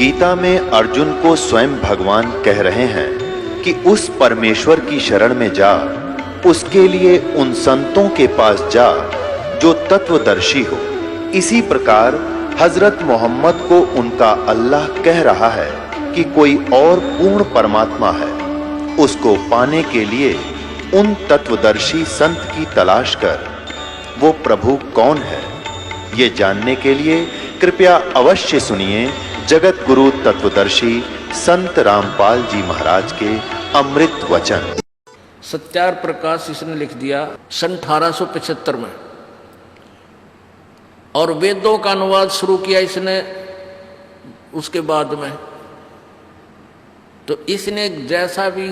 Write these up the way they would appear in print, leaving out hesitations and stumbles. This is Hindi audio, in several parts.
गीता में अर्जुन को स्वयं भगवान कह रहे हैं कि उस परमेश्वर की शरण में जा, उसके लिए उन संतों के पास जा जो तत्वदर्शी हो। इसी प्रकार हजरत मोहम्मद को उनका अल्लाह कह रहा है कि कोई और पूर्ण परमात्मा है। उसको पाने के लिए उन तत्वदर्शी संत की तलाश कर। वो प्रभु कौन है, ये जानने के लिए कृपया अवश्य सुनिए जगत गुरु तत्वदर्शी संत रामपाल जी महाराज के अमृत वचन। सत्यार प्रकाश इसने लिख दिया सन 1875 में, और वेदों का अनुवाद शुरू किया इसने उसके बाद में। तो इसने जैसा भी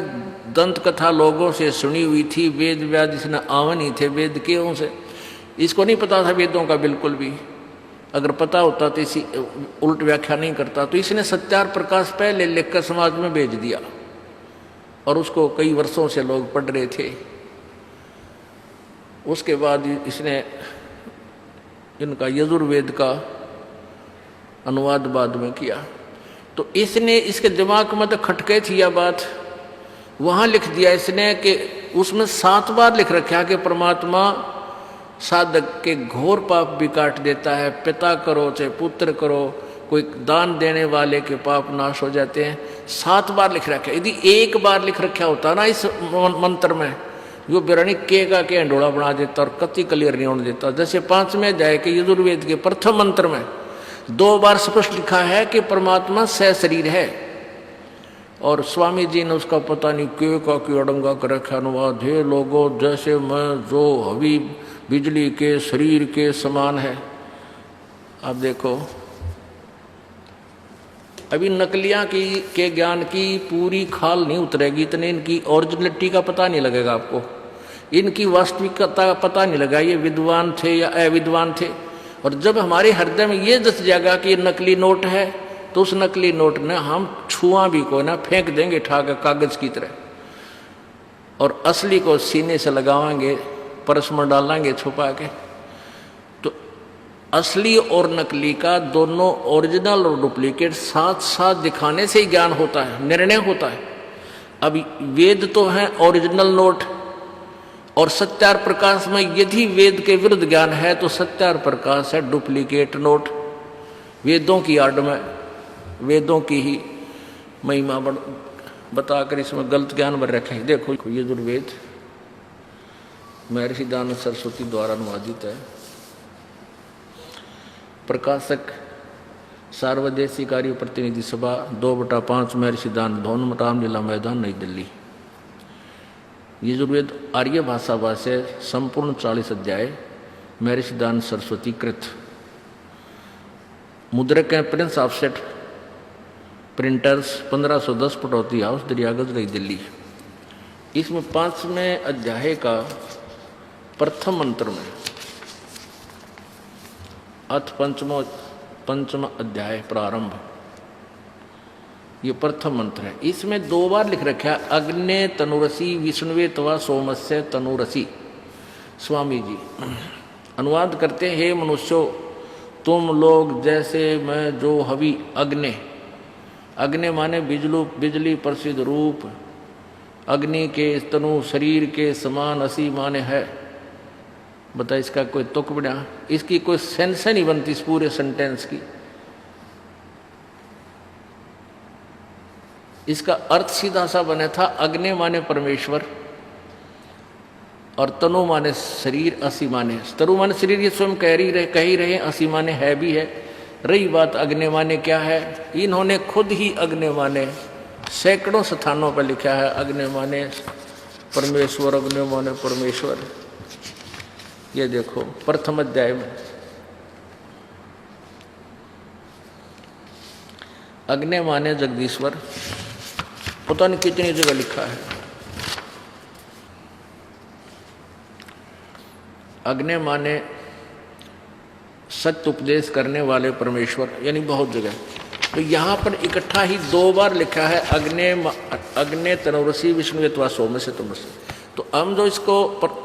दंत कथा लोगों से सुनी हुई थी, वेद व्याद इसने आवन ही थे वेद के से, इसको नहीं पता था वेदों का बिल्कुल भी। अगर पता होता तो इसी उल्ट व्याख्या नहीं करता। तो इसने सत्यार प्रकाश पहले लिखकर समाज में भेज दिया, और उसको कई वर्षों से लोग पढ़ रहे थे। उसके बाद इसने इनका यजुर्वेद का अनुवाद बाद में किया। तो इसने इसके दिमाग में तो खटके थी यह बात, वहां लिख दिया इसने कि उसमें 7 बार लिख रखा है कि परमात्मा साधक के घोर पाप भी काट देता है। पिता करो चाहे पुत्र करो, कोई दान देने वाले के पाप नाश हो जाते हैं। 7 बार लिख रखा है। यदि 1 बार लिख रखा होता ना इस मंत्र में, यो बिरणी के का के अंडोला बना देता और कति क्लियर नहीं होने देता। जैसे 5वें अध्याय के यजुर्वेद के प्रथम मंत्र में 2 बार स्पष्ट लिखा है कि परमात्मा सशरीर है, और स्वामी जी ने उसका पता नहीं के का के अड़ंगा कर रखा अनुवाद है। लोगों जैसे मैं जो हवी बिजली के शरीर के समान है। अब देखो, अभी नकलियां के ज्ञान की पूरी खाल नहीं उतरेगी, इतने इनकी ओरिजिनलिटी का पता नहीं लगेगा आपको, इनकी वास्तविकता पता नहीं लगा ये विद्वान थे या अविद्वान थे। और जब हमारे हृदय में ये जस जाएगा कि ये नकली नोट है, तो उस नकली नोट ने हम छुआ भी को ना फेंक देंगे ठाकर कागज की तरह, और असली को सीने से लगाएंगे, परस में डालेंगे छुपा के। तो असली और नकली का दोनों ओरिजिनल और डुप्लीकेट साथ साथ दिखाने से ही ज्ञान होता है, निर्णय होता है। अब वेद तो है ओरिजिनल नोट, और सत्यार प्रकाश में यदि वेद के विरुद्ध ज्ञान है तो सत्यार प्रकाश है डुप्लीकेट नोट। वेदों की आड़ में वेदों की ही महिमा बताकर इसमें गलत ज्ञान भर रखे हैं। देखो यजुर्वेद महर्षि दयानंद सरस्वती द्वारा अनुवादित है। प्रकाशक सार्वदेशी कार्य प्रतिनिधि सभा 2/5 महर्षि दयानंद भवन, रामलीला मैदान, नई दिल्ली। यजुर्वेद आर्य भाषा भाष्य संपूर्ण 40 अध्याय महर्षि दयानंद सरस्वती कृत। मुद्रक हैं prince offset printers 1510 Pataudi house, Daryaganj, New Delhi. इसमें 5वें अध्याय का प्रथम मंत्र में अथ पंचम अध्याय प्रारंभ, ये प्रथम मंत्र है। इसमें 2 बार लिख रखा है अग्ने तनुरसी विष्णुवे तवा सोमस्य तनुरसी। स्वामी जी अनुवाद करते हैं, हे मनुष्यों, तुम लोग जैसे मैं जो हवि अग्नि, अग्नि माने बिजली प्रसिद्ध रूप, अग्नि के तनु शरीर के समान असी माने है। बता इसका कोई तुक बना, इसकी कोई सेंस नहीं बनती इस पूरे सेंटेंस की। इसका अर्थ सीधा सा बना था, अग्नि माने परमेश्वर और तनु माने शरीर, असी माने तरु माने शरीर, ये स्वयं कह ही रहे, असी माने है भी है। रही बात अग्नि माने क्या है, इन्होंने खुद ही अग्नि माने सैकड़ों स्थानों पर लिखा है अग्नि माने परमेश्वर, अग्नि माने परमेश्वर। ये देखो प्रथम अध्याय में अग्नि माने जगदीश्वर, पता नहीं कितनी जगह लिखा है। अग्नि माने सत्य उपदेश करने वाले परमेश्वर, यानी बहुत जगह। तो यहाँ पर इकट्ठा ही 2 बार लिखा है अग्नि तनुरसी विष्णु अथवा सोम से तमसी। तो हम जो इसको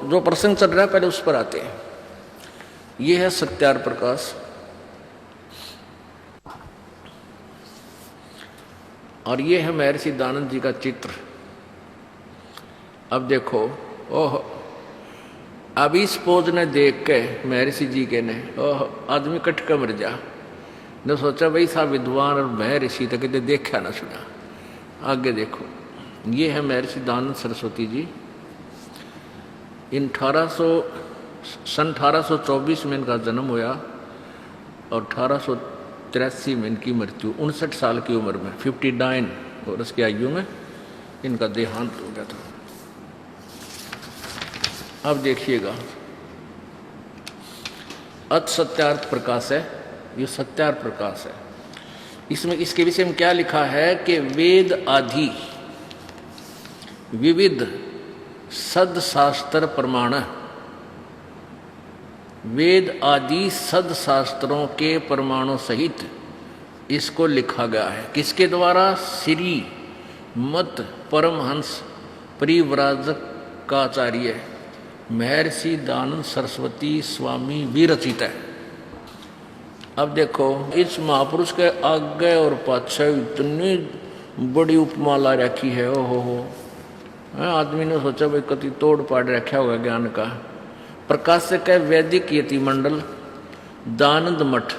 जो प्रसंग चल रहा है पहले उस पर आते हैं। ये है सत्यार प्रकाश। और ये है महर्षि दयानंद जी का चित्र। अब देखो, ओह, अब इस पोज ने देख के महर्षि जी के ने ओह आदमी कट के मर जा, ने सोचा भाई साहब विद्वान और महर्षि तो कितने देखा ना सुना। आगे देखो, ये है महर्षि दयानंद सरस्वती जी। इन 1824 में इनका जन्म हुआ और 1883 में इनकी मृत्यु, 59 साल की उम्र में, 59 वर्ष की आयु में इनका देहांत हो गया था। अब देखिएगा, अत सत्यार्थ प्रकाश है, ये सत्यार्थ प्रकाश है। इसमें इसके विषय में क्या लिखा है कि वेद आदि विविध सदशास्त्र प्रमाण, वेद आदि सदशास्त्रों के प्रमाणों सहित इसको लिखा गया है। किसके द्वारा? श्री मत परमहंस परिव्राजकाचार्य महर्षि दयानंद सरस्वती स्वामी विरचित है। अब देखो, इस महापुरुष के आगे और पाछे इतनी बड़ी उपमा ला रखी है। हो आदमी ने सोचा भाई कति तोड़ पाड़ रखा होगा ज्ञान का। प्रकाशक है वैदिक यति मंडल, दानंद मठ,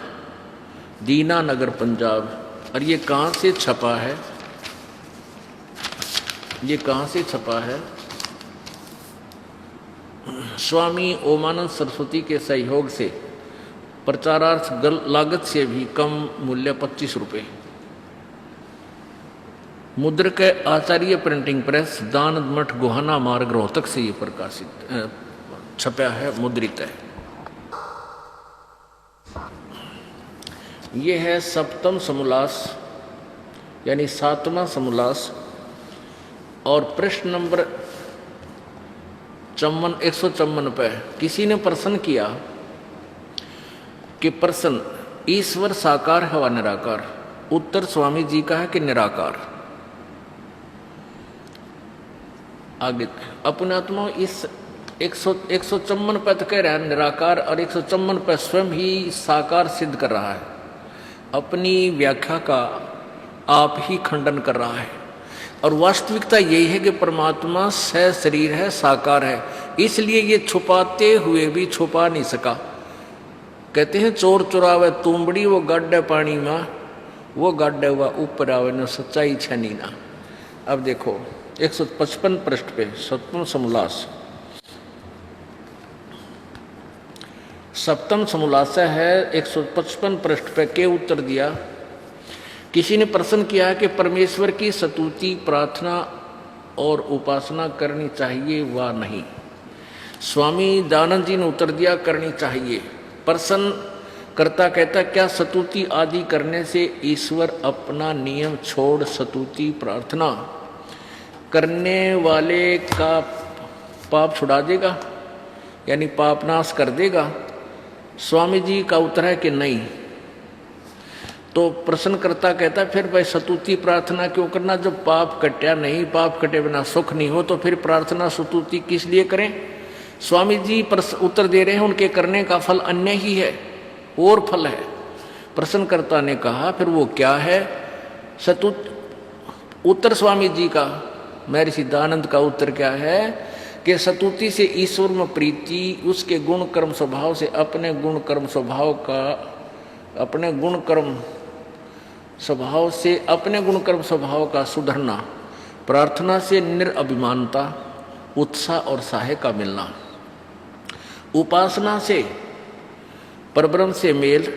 दीनानगर, पंजाब। और ये कहाँ से छपा है? ये कहाँ से छपा है? स्वामी ओमानंद सरस्वती के सहयोग से प्रचारार्थ लागत से भी कम मूल्य 25 रुपये। मुद्रक आचार्य प्रिंटिंग प्रेस, दानंद मठ, गोहाना मार्ग, रोहतक से ये प्रकाशित छपा है, मुद्रित है। ये है सप्तम समोल्लास यानी 7वां समोल्लास। और प्रश्न नंबर 154 पे किसी ने प्रश्न किया कि प्रश्न ईश्वर साकार है व निराकार? उत्तर स्वामी जी का है कि निराकार। आगे अपने आत्मा इस 154 पे तो कह रहा है निराकार, और 154 पे स्वयं ही साकार सिद्ध कर रहा है। अपनी व्याख्या का आप ही खंडन कर रहा है। और वास्तविकता यही है कि परमात्मा सह शरीर है, साकार है, इसलिए ये छुपाते हुए भी छुपा नहीं सका। कहते हैं चोर चुरावे तुमबड़ी, वो गड्ढे पानी में, वो गड्ढे हुआ ऊपर आवे न सच्चाई छनी ना। अब देखो 155 पृष्ठ पे सप्तम समोल्लास, सप्तम समोल्लास है 155 पृष्ठ पे के उत्तर दिया। किसी ने प्रश्न किया कि परमेश्वर की स्तुति, प्रार्थना और उपासना करनी चाहिए व नहीं? स्वामी दयानंद जी ने उत्तर दिया करनी चाहिए। प्रश्न करता कहता क्या स्तुति आदि करने से ईश्वर अपना नियम छोड़ स्तुति प्रार्थना करने वाले का पाप छुड़ा देगा, यानी पाप नाश कर देगा? स्वामी जी का उत्तर है कि नहीं। तो प्रश्नकर्ता कहता फिर भाई स्तुति प्रार्थना क्यों करना? जब पाप कटा नहीं, पाप कटे बिना सुख नहीं हो, तो फिर प्रार्थना स्तुति किस लिए करें? स्वामी जी उत्तर दे रहे हैं उनके करने का फल अन्य ही है, और फल है। प्रश्नकर्ता ने कहा फिर वो क्या है? उत्तर स्वामी जी का, महर्षि दयानंद का उत्तर क्या है कि स्तुति से ईश्वर में प्रीति, उसके गुण कर्म स्वभाव से अपने गुण कर्म स्वभाव का, अपने गुण कर्म स्वभाव से अपने गुण कर्म स्वभाव का सुधरना, प्रार्थना से निरअभिमानता, उत्साह और साहे का मिलना, उपासना से परब्रह्म से मेल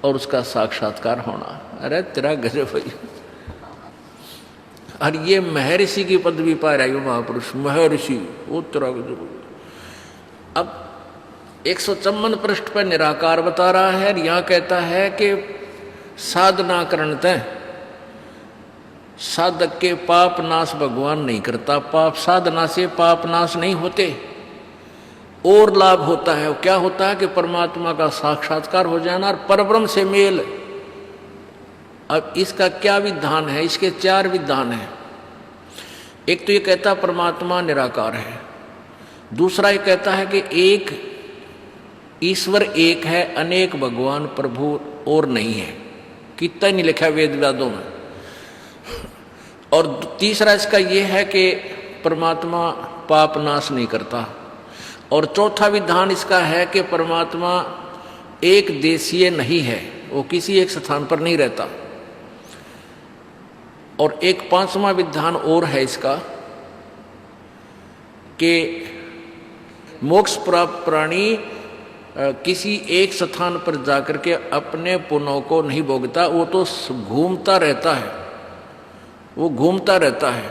और उसका साक्षात्कार होना। अरे तेरा गजब भाई। और ये महर्षि की पदवी पा रहा है महापुरुष, महर्षि, वो तेरा गजब। अब 154 पृष्ठ पर निराकार बता रहा है, और यहाँ कहता है कि साधना करणते साधक के पाप नाश भगवान नहीं करता। पाप साधना से पाप नाश नहीं होते, और लाभ होता है। क्या होता है कि परमात्मा का साक्षात्कार हो जाना और परब्रह्म से मेल। अब इसका क्या विधान है? इसके 4 विधान हैं। एक तो ये कहता परमात्मा निराकार है, दूसरा ये कहता है कि एक ईश्वर एक है, अनेक भगवान प्रभु और नहीं है। कितना नहीं लिखा वेद वेदों में। और तीसरा इसका ये है कि परमात्मा पाप नाश नहीं करता। और चौथा विधान इसका है कि परमात्मा एक देशीय नहीं है, वो किसी एक स्थान पर नहीं रहता। और एक पांचवा विधान और है इसका कि मोक्ष प्राप्त प्राणी किसी एक स्थान पर जाकर के अपने पुण्यों को नहीं भोगता, वो तो घूमता रहता है, वो घूमता रहता है,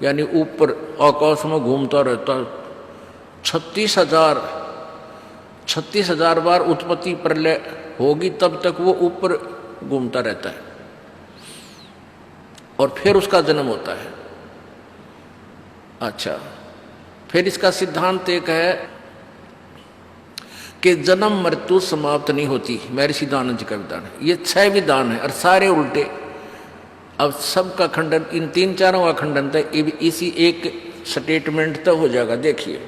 यानी ऊपर आकाश में घूमता रहता है। 36,000 बार उत्पत्ति प्रलय होगी तब तक वो ऊपर घूमता रहता है और फिर उसका जन्म होता है। अच्छा, फिर इसका सिद्धांत एक है कि जन्म मृत्यु समाप्त नहीं होती, महर्षि दयानंद जी का विधान है। ये 6 विधान है और सारे उल्टे। अब सबका खंडन, इन 3-4 का खंडन तो इसी एक स्टेटमेंट तो हो जाएगा। देखिए,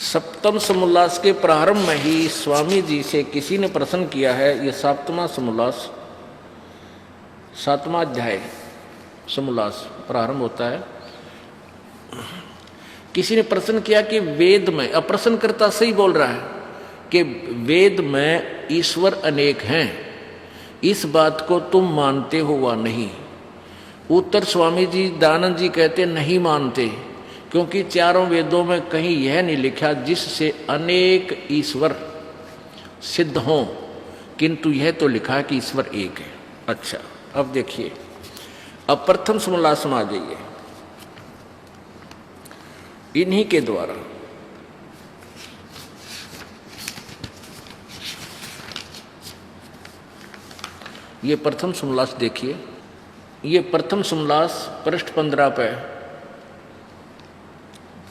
सप्तम समोल्लास के प्रारंभ में ही स्वामी जी से किसी ने प्रश्न किया है, ये 7वां समोल्लास, 7वां अध्याय समोल्लास प्रारंभ होता है। किसी ने प्रश्न किया कि वेद में, अब प्रश्नकर्ता सही बोल रहा है कि वेद में ईश्वर अनेक हैं, इस बात को तुम मानते हो वा नहीं? उत्तर स्वामी जी दयानंद जी कहते नहीं मानते, क्योंकि चारों वेदों में कहीं यह नहीं लिखा जिससे अनेक ईश्वर सिद्ध हों, किंतु यह तो लिखा है कि ईश्वर एक है। अच्छा, अब देखिए, अब प्रथम समोल्लास में आ जाइए। इन्हीं के द्वारा ये प्रथम समोल्लास देखिए, ये प्रथम समोल्लास पृष्ठ 15 पे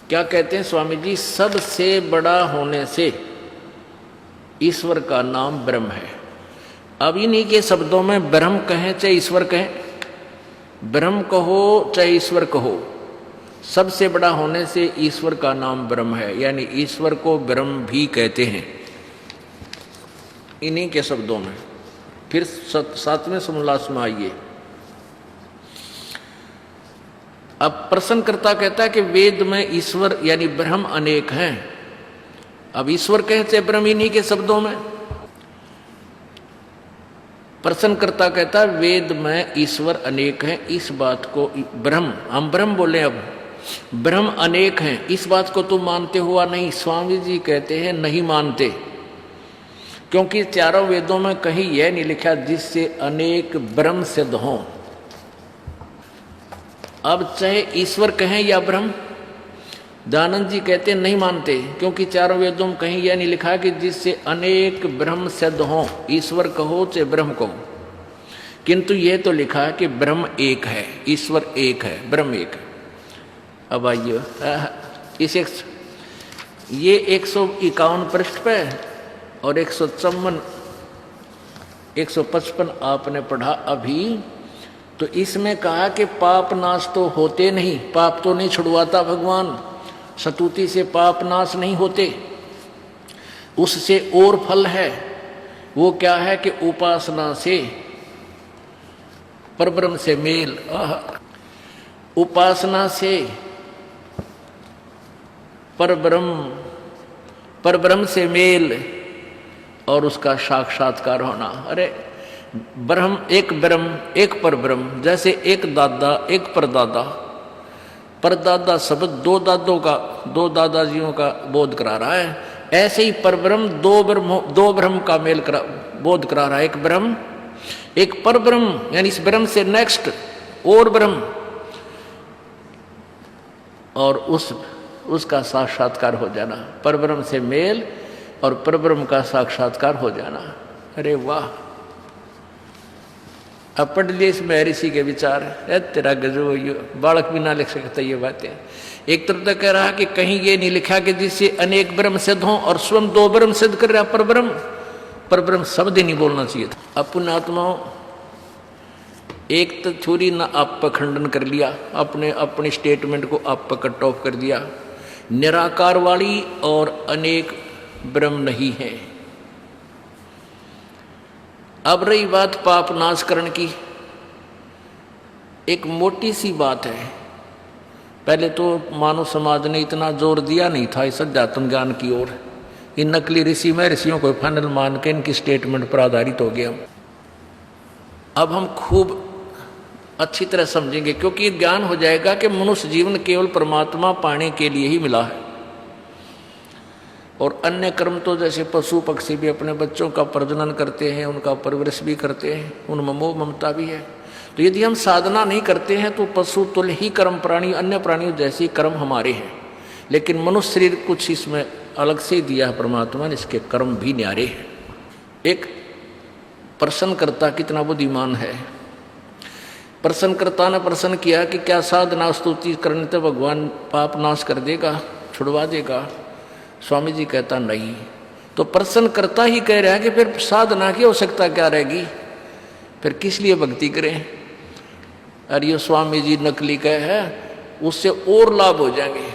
क्या कहते हैं स्वामी जी? सबसे बड़ा होने से ईश्वर का नाम ब्रह्म है। अब इन्हीं के शब्दों में ब्रह्म कहें चाहे ईश्वर कहें, ब्रह्म कहो चाहे ईश्वर कहो, सबसे बड़ा होने से ईश्वर का नाम ब्रह्म है, यानी ईश्वर को ब्रह्म भी कहते हैं इन्हीं के शब्दों में। फिर 7वें समोल्लास में आइए। अब प्रश्नकर्ता कहता है कि वेद में ईश्वर यानी ब्रह्म अनेक हैं। अब ईश्वर कहते ब्रह्म इन्हीं के शब्दों में। प्रश्नकर्ता कहता है वेद में ईश्वर अनेक हैं, इस बात को ब्रह्म, हम ब्रह्म बोले, अब ब्रह्म अनेक हैं, इस बात को तुम मानते हुआ नहीं? स्वामी जी कहते हैं नहीं मानते, क्योंकि चारों वेदों में कहीं यह नहीं लिखा जिससे अनेक ब्रह्म सिद्ध हों। अब चाहे ईश्वर कहें या ब्रह्म, दयानंद जी कहते हैं नहीं मानते, क्योंकि चारों वेदों में कहीं यह नहीं लिखा कि जिससे अनेक ब्रह्म सिद्ध हों, ईश्वर कहो चाहे ब्रह्म कहो, किंतु यह तो लिखा है कि ब्रह्म एक है, ईश्वर एक है, ब्रह्म एक है। अब आइए इस ये 151 पृष्ठ पे और 155 आपने पढ़ा अभी, तो इसमें कहा कि पाप नाश तो होते नहीं, पाप तो नहीं छुड़वाता भगवान, स्तुति से पाप नाश नहीं होते, उससे और फल है। वो क्या है कि उपासना से परब्रह्म से मेल, उपासना से परब्रह्म से मेल और उसका साक्षात्कार होना। अरे ब्रह्म एक परब्रह्म, जैसे एक दादा एक परदादा, परदादा शब्द दो दादाजियों का बोध करा रहा है, ऐसे ही परब्रह्म दो ब्रह्म का मेल बोध करा रहा है। एक ब्रह्म एक परब्रह्म, यानी इस ब्रह्म से नेक्स्ट और ब्रह्म, और उसका साक्षात्कार हो जाना, परब्रह्म से मेल और परब्रह्म का साक्षात्कार हो जाना। अरे वाह, अब पढ़ लिए इसमें ऋषि के विचार है, तेरा गजब, बालक भी ना लिख सकता ये बातें। एक तरफ तो कह रहा है कि कहीं ये नहीं लिखा कि जिससे अनेक ब्रह्म सिद्ध हों, और स्वयं दो ब्रह्म सिद्ध कर रहा परब्रह्म शब्द ही नहीं बोलना चाहिए था। अब पुण्यात्माओं, एक तो थोड़ी ना आप पर खंडन कर लिया, अपने स्टेटमेंट को आप पर कट ऑफ कर दिया, निराकार वाली और अनेक ब्रह्म नहीं है। अब रही बात पाप नाश करण की, एक मोटी सी बात है। पहले तो मानव समाज ने इतना जोर दिया नहीं था इस अध्यात्म ज्ञान की ओर। इन नकली ऋषि में ऋषियों को फाइनल मान के इनकी स्टेटमेंट पर आधारित हो गया। अब हम खूब अच्छी तरह समझेंगे, क्योंकि ज्ञान हो जाएगा कि मनुष्य जीवन केवल परमात्मा पाने के लिए ही मिला है, और अन्य कर्म तो जैसे पशु पक्षी भी अपने बच्चों का प्रजनन करते हैं, उनका परवरिश भी करते हैं, उनमें मोह ममता भी है। तो यदि हम साधना नहीं करते हैं तो पशु तुल्य ही कर्म प्राणी, अन्य प्राणियों जैसे कर्म हमारे हैं। लेकिन मनुष्य शरीर कुछ इसमें अलग से दिया है परमात्मा ने, इसके कर्म भी न्यारे हैं। एक प्रश्नकर्ता कितना बुद्धिमान है। प्रश्नकर्ता ने प्रश्न किया कि क्या साधना स्तुति करने से भगवान पाप नाश कर देगा, छुड़वा देगा? स्वामी जी कहता नहीं। तो प्रश्नकर्ता ही कह रहा है कि फिर साधना की आवश्यकता क्या रहेगी, फिर किस लिए भक्ति करें? अरे ये स्वामी जी नकली कह है, उससे और लाभ हो जाएंगे।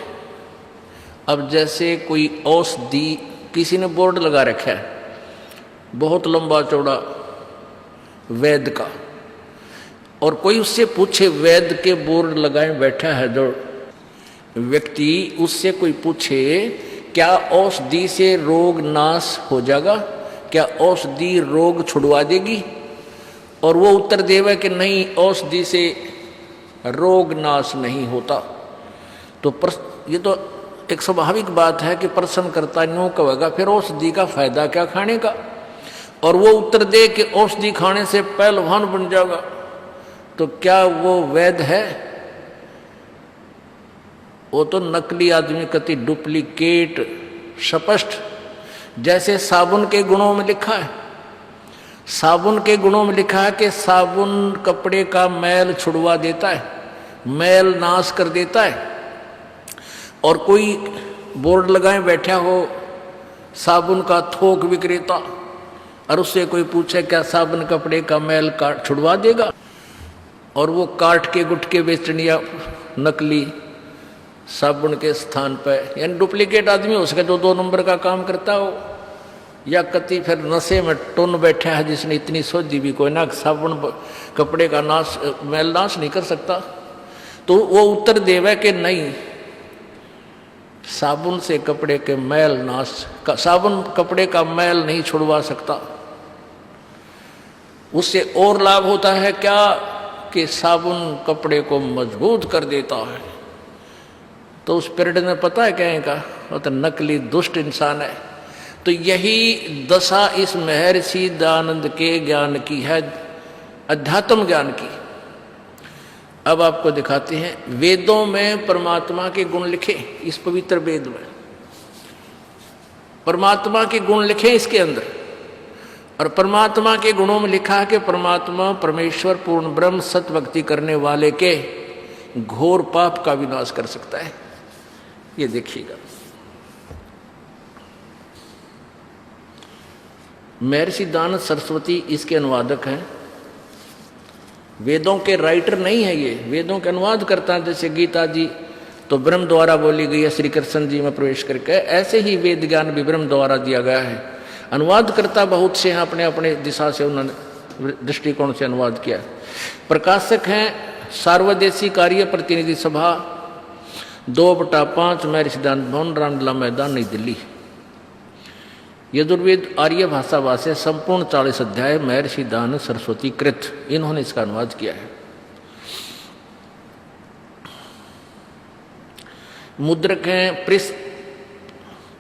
अब जैसे कोई औषधि, किसी ने बोर्ड लगा रखा है बहुत लंबा चौड़ा वैद्य का, और कोई उससे पूछे, वैद्य के बोर्ड लगाए बैठा है जो व्यक्ति, उससे कोई पूछे क्या औषधि से रोग नाश हो जाएगा, क्या औषधि रोग छुड़वा देगी? और वो उत्तर देवे कि नहीं, औषधि से रोग नाश नहीं होता। तो ये तो एक स्वाभाविक बात है कि प्रश्नकर्ता यूं कहेगा फिर औषधि का फायदा क्या खाने का? और वो उत्तर दे कि औषधि खाने से पहलवान बन जाएगा। तो क्या वो वैध है? वो तो नकली आदमी कति डुप्लीकेट स्पष्ट। जैसे साबुन के गुणों में लिखा है, साबुन के गुणों में लिखा है कि साबुन कपड़े का मैल छुड़वा देता है, मैल नाश कर देता है। और कोई बोर्ड लगाए बैठा हो साबुन का थोक विक्रेता, और उससे कोई पूछे क्या साबुन कपड़े का मैल काट छुड़वा देगा, और वो काट के गुटके बेचनिया नकली साबुन के स्थान पर, यानी डुप्लीकेट आदमी हो सके जो 2 नंबर का काम करता हो, या कति फिर नशे में टुन बैठा है जिसने इतनी सोची भी कोई ना साबुन कपड़े का नाश मैल नाश नहीं कर सकता। तो वो उत्तर देवे कि नहीं, साबुन से कपड़े के मैल नाश, साबुन कपड़े का मैल नहीं छुड़वा सकता। उससे और लाभ होता है क्या कि साबुन कपड़े को मजबूत कर देता है। तो उस पीरियड में पता है क्या का, वो तो नकली दुष्ट इंसान है। तो यही दशा इस महर्षि दयानंद के ज्ञान की है, अध्यात्म ज्ञान की। अब आपको दिखाते हैं, वेदों में परमात्मा के गुण लिखे, इस पवित्र वेद में परमात्मा के गुण लिखे इसके अंदर। और परमात्मा के गुणों में लिखा है कि परमात्मा परमेश्वर पूर्ण ब्रह्म सत्य भक्ति करने वाले के घोर पाप का विनाश कर सकता है। ये देखिएगा, महर्षि दयानंद सरस्वती इसके अनुवादक हैं। वेदों के राइटर नहीं है ये, वेदों के अनुवाद करता है। जैसे गीता जी तो ब्रह्म द्वारा बोली गई है श्री कृष्ण जी में प्रवेश करके, ऐसे ही वेद ज्ञान भी ब्रह्म द्वारा दिया गया है। अनुवाद करता बहुत से हैं, अपने अपने दिशा से उन्होंने दृष्टिकोण से अनुवाद किया। प्रकाशक हैं सार्वदेशी कार्य प्रतिनिधि सभा 2/5 महर्षि दयानंद भवन, रामलीला मैदान, नई दिल्ली। यजुर्वेद आर्य भाषा भाष्य संपूर्ण 40 अध्याय महर्षि दयानंद सरस्वती कृत, इन्होंने इसका अनुवाद किया है। मुद्रक हैं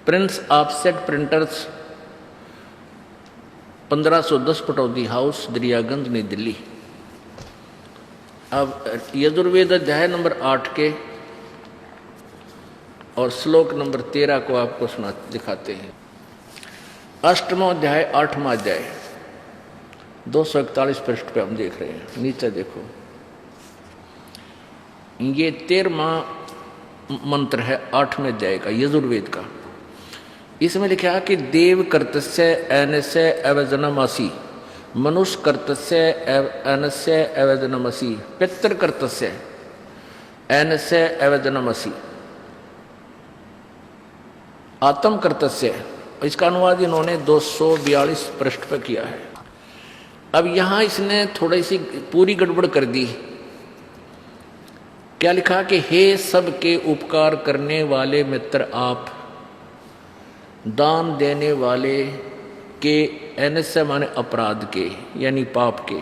prince offset printers, 1510 Pataudi house, Daryaganj, New Delhi. अब यजुर्वेद अध्याय नंबर 8 के और श्लोक नंबर 13 को आपको सुना दिखाते हैं। अष्टमो अध्याय 8वां अध्याय 241 पृष्ठ पे हम देख रहे हैं। नीचे देखो, ये 13वां मंत्र है 8वें अध्याय का यजुर्वेद का। इसमें लिखा है कि देव कर्तस्य एनस्य अवजनमसि, मनुष्य कर्तस्य एनस्य अवजनमसि, पितृ कर्तस्य एनस्य अवजनमसि, आत्म कर्तस्य। इसका अनुवाद इन्होंने 242 पृष्ठ पर किया है। अब यहाँ इसने थोड़ी सी पूरी गड़बड़ कर दी। क्या लिखा कि हे सबके उपकार करने वाले मित्र आप, दान देने वाले के एनस्य माने अपराध के यानी पाप के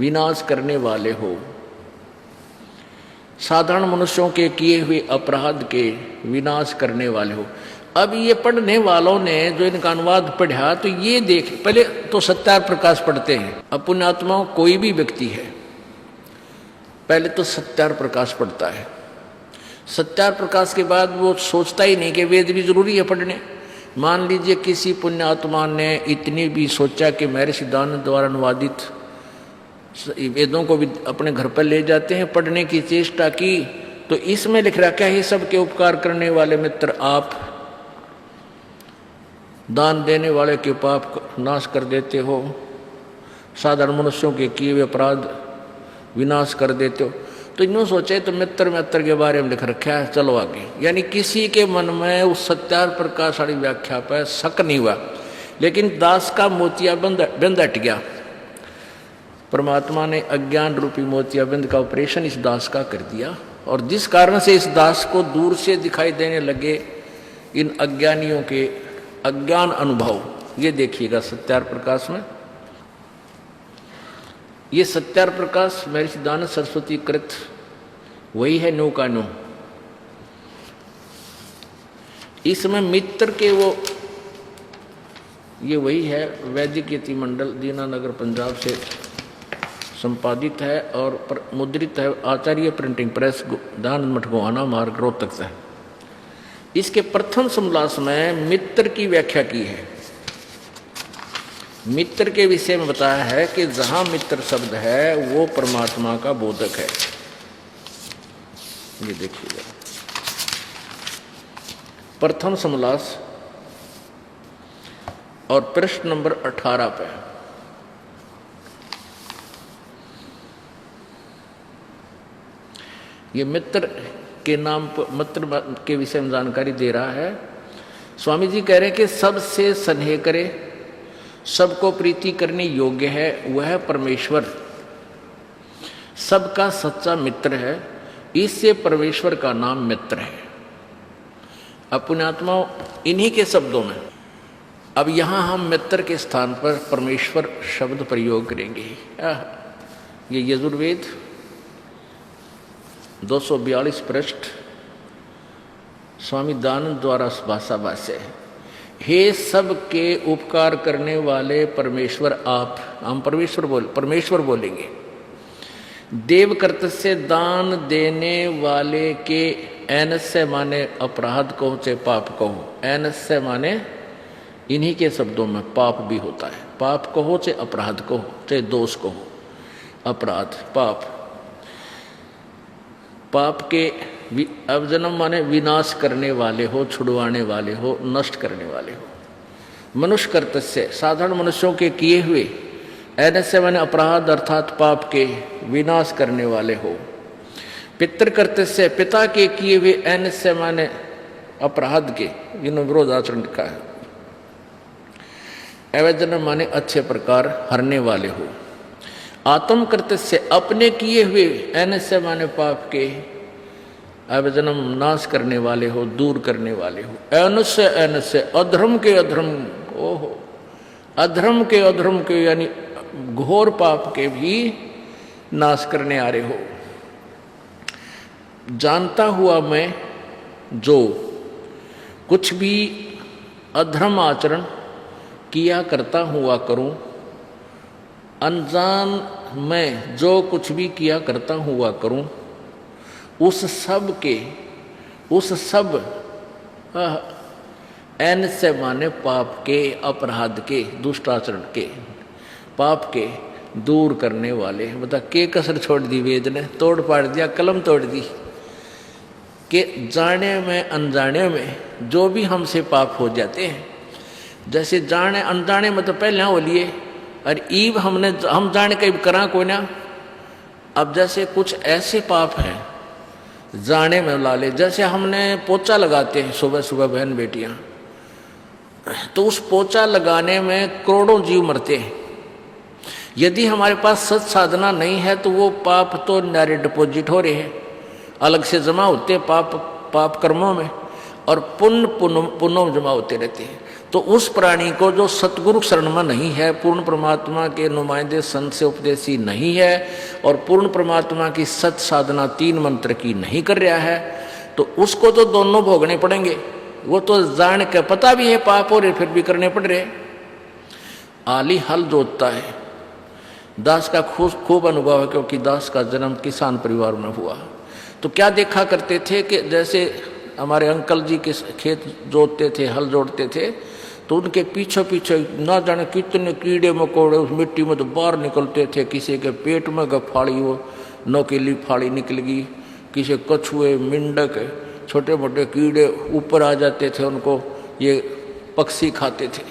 विनाश करने वाले हो, साधारण मनुष्यों के किए हुए अपराध के विनाश करने वाले हो। अब ये पढ़ने वालों ने जो इनका अनुवाद पढ़ा तो ये देख, पहले तो सत्यार प्रकाश पढ़ते हैं। अब पुण्यात्माओं कोई भी व्यक्ति है पहले तो सत्यार प्रकाश पढ़ता है, सत्यार प्रकाश के बाद वो सोचता ही नहीं कि वेद भी जरूरी है पढ़ने। मान लीजिए किसी पुण्यात्मा ने इतनी भी सोचा कि महर्षि दानंद द्वारा अनुवादित वेदों को भी अपने घर पर ले जाते हैं, पढ़ने की चेष्टा की, तो इसमें लिख रखा है सबके उपकार करने वाले मित्र आप, दान देने वाले के पाप नाश कर देते हो, साधारण मनुष्यों के किए हुए अपराध विनाश कर देते हो। तो इन्हों सोचे तो मित्र के बारे में लिख रखा है, चलो आगे। यानी किसी के मन में उस सत्यार प्रकाश वाली व्याख्या पर शक नहीं हुआ, लेकिन दास का मोतियाबिंद हट गया। परमात्मा ने अज्ञान रूपी मोतियाबिंद का ऑपरेशन इस दास का कर दिया, और जिस कारण से इस दास को दूर से दिखाई देने लगे इन अज्ञानियों के अज्ञान अनुभव। ये देखिएगा सत्यार प्रकाश में, ये सत्यार प्रकाश महर्षि दानंद सरस्वती कृत वही है, नो का नो। इसमें मित्र के वो ये वही है, वैदिक यति मंडल दीनानगर पंजाब से संपादित है और मुद्रित है, आचार्य प्रिंटिंग प्रेस दानंद मठ गोहाना मार्ग रोहतक से। इसके प्रथम समलास में मित्र की व्याख्या की है। मित्र के विषय में बताया है कि जहां मित्र शब्द है वो परमात्मा का बोधक है। ये देखिएगा प्रथम समलास और प्रश्न नंबर 18 पे। ये मित्र के नाम पर, मित्र के विषय में जानकारी दे रहा है। स्वामी जी कह रहे हैं कि सबसे स्नेह करे, सबको प्रीति करने योग्य है, वह परमेश्वर सबका सच्चा मित्र है। इससे परमेश्वर का नाम मित्र है। अब पुण्यात्माओं इन्हीं के शब्दों में अब यहां हम मित्र के स्थान पर परमेश्वर शब्द प्रयोग करेंगे। ये यजुर्वेद 242 पृष्ठ स्वामी दानंद द्वारा भाषा भाष्य है। हे सब के उपकार करने वाले परमेश्वर आप, हम परमेश्वर बोलेंगे। देव कर्तस्य दान देने वाले के एनस्य माने अपराध कहो चाहे पाप कहो। एनस्य माने इन्हीं के शब्दों में पाप भी होता है। पाप कहो चाहे अपराध कहो चाहे दोष कहो, अपराध पाप। पाप के अवजन्म माने विनाश करने वाले हो, छुड़वाने वाले हो, नष्ट करने वाले हो। मनुष्य कर्तस्य साधारण मनुष्यों के किए हुए, एनस्य माने अपराध अर्थात पाप के विनाश करने वाले हो। पितृ कर्तस्य पिता के किए हुए, एनस्य माने अपराध के, जिन्होंने विरोध आचरण लिखा है। अवजन्म माने अच्छे प्रकार हरने वाले हो। आत्म कर्तस्य अपने किए हुए, एनस्य माने पाप के अवजन्म नाश करने वाले हो, दूर करने वाले हो। एनस्य एनस्य अधर्म के अधर्म, ओहो अधर्म के यानी घोर पाप के भी नाश करने आ रहे हो। जानता हुआ मैं जो कुछ भी अधर्म आचरण किया करता हुआ करूं, अनजान मैं जो कुछ भी किया करता हुआ करूं, उस सब एन से माने पाप के, अपराध के, दुष्टाचरण के, पाप के दूर करने वाले। बता के कसर छोड़ दी वेद ने, तोड़ पाड़ दिया, कलम तोड़ दी कि जाने में अनजाने में जो भी हमसे पाप हो जाते हैं, जैसे जाने अनजाने में तो पहले हो लिए और ईब हम जाने के करा कोई ना। अब जैसे कुछ ऐसे पाप हैं जाने में ला ले, जैसे हमने पोछा लगाते हैं सुबह सुबह बहन बेटियां, तो उस पोछा लगाने में करोड़ों जीव मरते हैं। यदि हमारे पास सच साधना नहीं है तो वो पाप तो डायरेक्ट डिपॉजिट हो रहे हैं अलग से जमा होते पाप कर्मों में, और पुण्य जमा होते रहते हैं। तो उस प्राणी को जो सतगुरु शरण में नहीं है, पूर्ण परमात्मा के नुमाइंदे संत से उपदेशी नहीं है, और पूर्ण परमात्मा की सत साधना 3 मंत्र की नहीं कर रहा है, तो उसको तो दोनों भोगने पड़ेंगे। वो तो जान के पता भी है पाप हो रहे, फिर भी करने पड़ रहे। आली हल जोतता है। दास का खूब अनुभव है, क्योंकि दास का जन्म किसान परिवार में हुआ। तो क्या देखा करते थे कि जैसे हमारे अंकल जी के खेत जोतते थे, हल जोड़ते थे, तो उनके पीछे पीछे ना जाने कितने कीड़े मकोड़े उस मिट्टी में तो बाहर निकलते थे। किसी के पेट में फाड़ी, वो नोकीली फाड़ी निकल गई, किसी कछुए, मेंढक, छोटे मोटे कीड़े ऊपर आ जाते थे, उनको ये पक्षी खाते थे।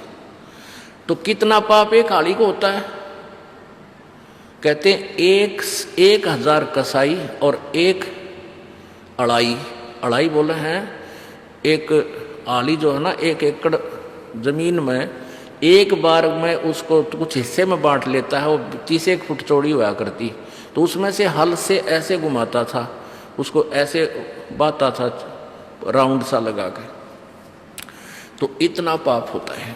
तो कितना पाप एक हाड़ी को होता है। कहते हैं 1000 कसाई और 1 अड़ाई बोले हैं। एक आली जो है ना, 1 एकड़ जमीन में एक बार में उसको कुछ हिस्से में बांट लेता है। वो 30 फुट चौड़ी हुआ करती, तो उसमें से हल से ऐसे घुमाता था, उसको ऐसे बाता था राउंड सा लगा के। तो इतना पाप होता है।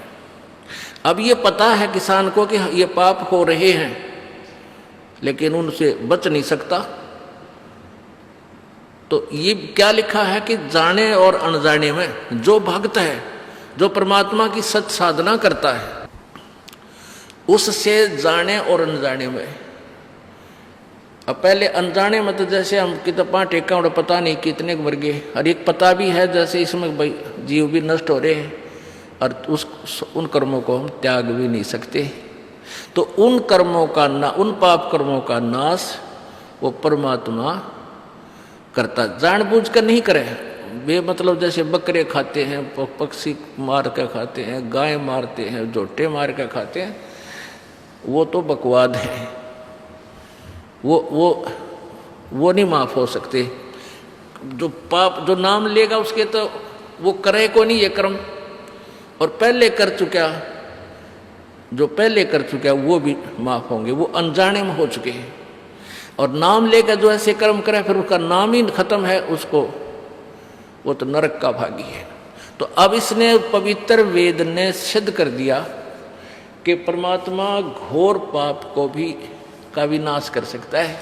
अब ये पता है किसान को कि ये पाप हो रहे हैं, लेकिन उनसे बच नहीं सकता। तो ये क्या लिखा है कि जाने और अनजाने में जो भक्त है, जो परमात्मा की सत साधना करता है, उससे जाने और अनजाने में। अब पहले अनजाने में तो जैसे हम कितना टेका और पता नहीं कितने मर गए, और एक पता भी है जैसे इसमें भाई जीव भी नष्ट हो रहे हैं, और उन कर्मों को हम त्याग भी नहीं सकते। तो उन कर्मों का उन पाप कर्मों का नाश वो परमात्मा करता, जानबूझ कर नहीं करे। बेमतलब जैसे बकरे खाते हैं, पक्षी मार कर खाते हैं, गाय मारते हैं, झोटे मार कर खाते हैं, वो तो बकवाद है। वो नहीं माफ हो सकते। जो पाप जो नाम लेगा उसके, तो वो करे को नहीं ये कर्म, और पहले कर चुका, जो पहले कर चुका वो भी माफ होंगे, वो अनजाने में हो चुके हैं। और नाम लेकर जो ऐसे कर्म करे, फिर उसका नाम ही खत्म है, उसको वो तो नरक का भागी है। तो अब इसने पवित्र वेद ने सिद्ध कर दिया कि परमात्मा घोर पाप को भी का विनाश कर सकता है।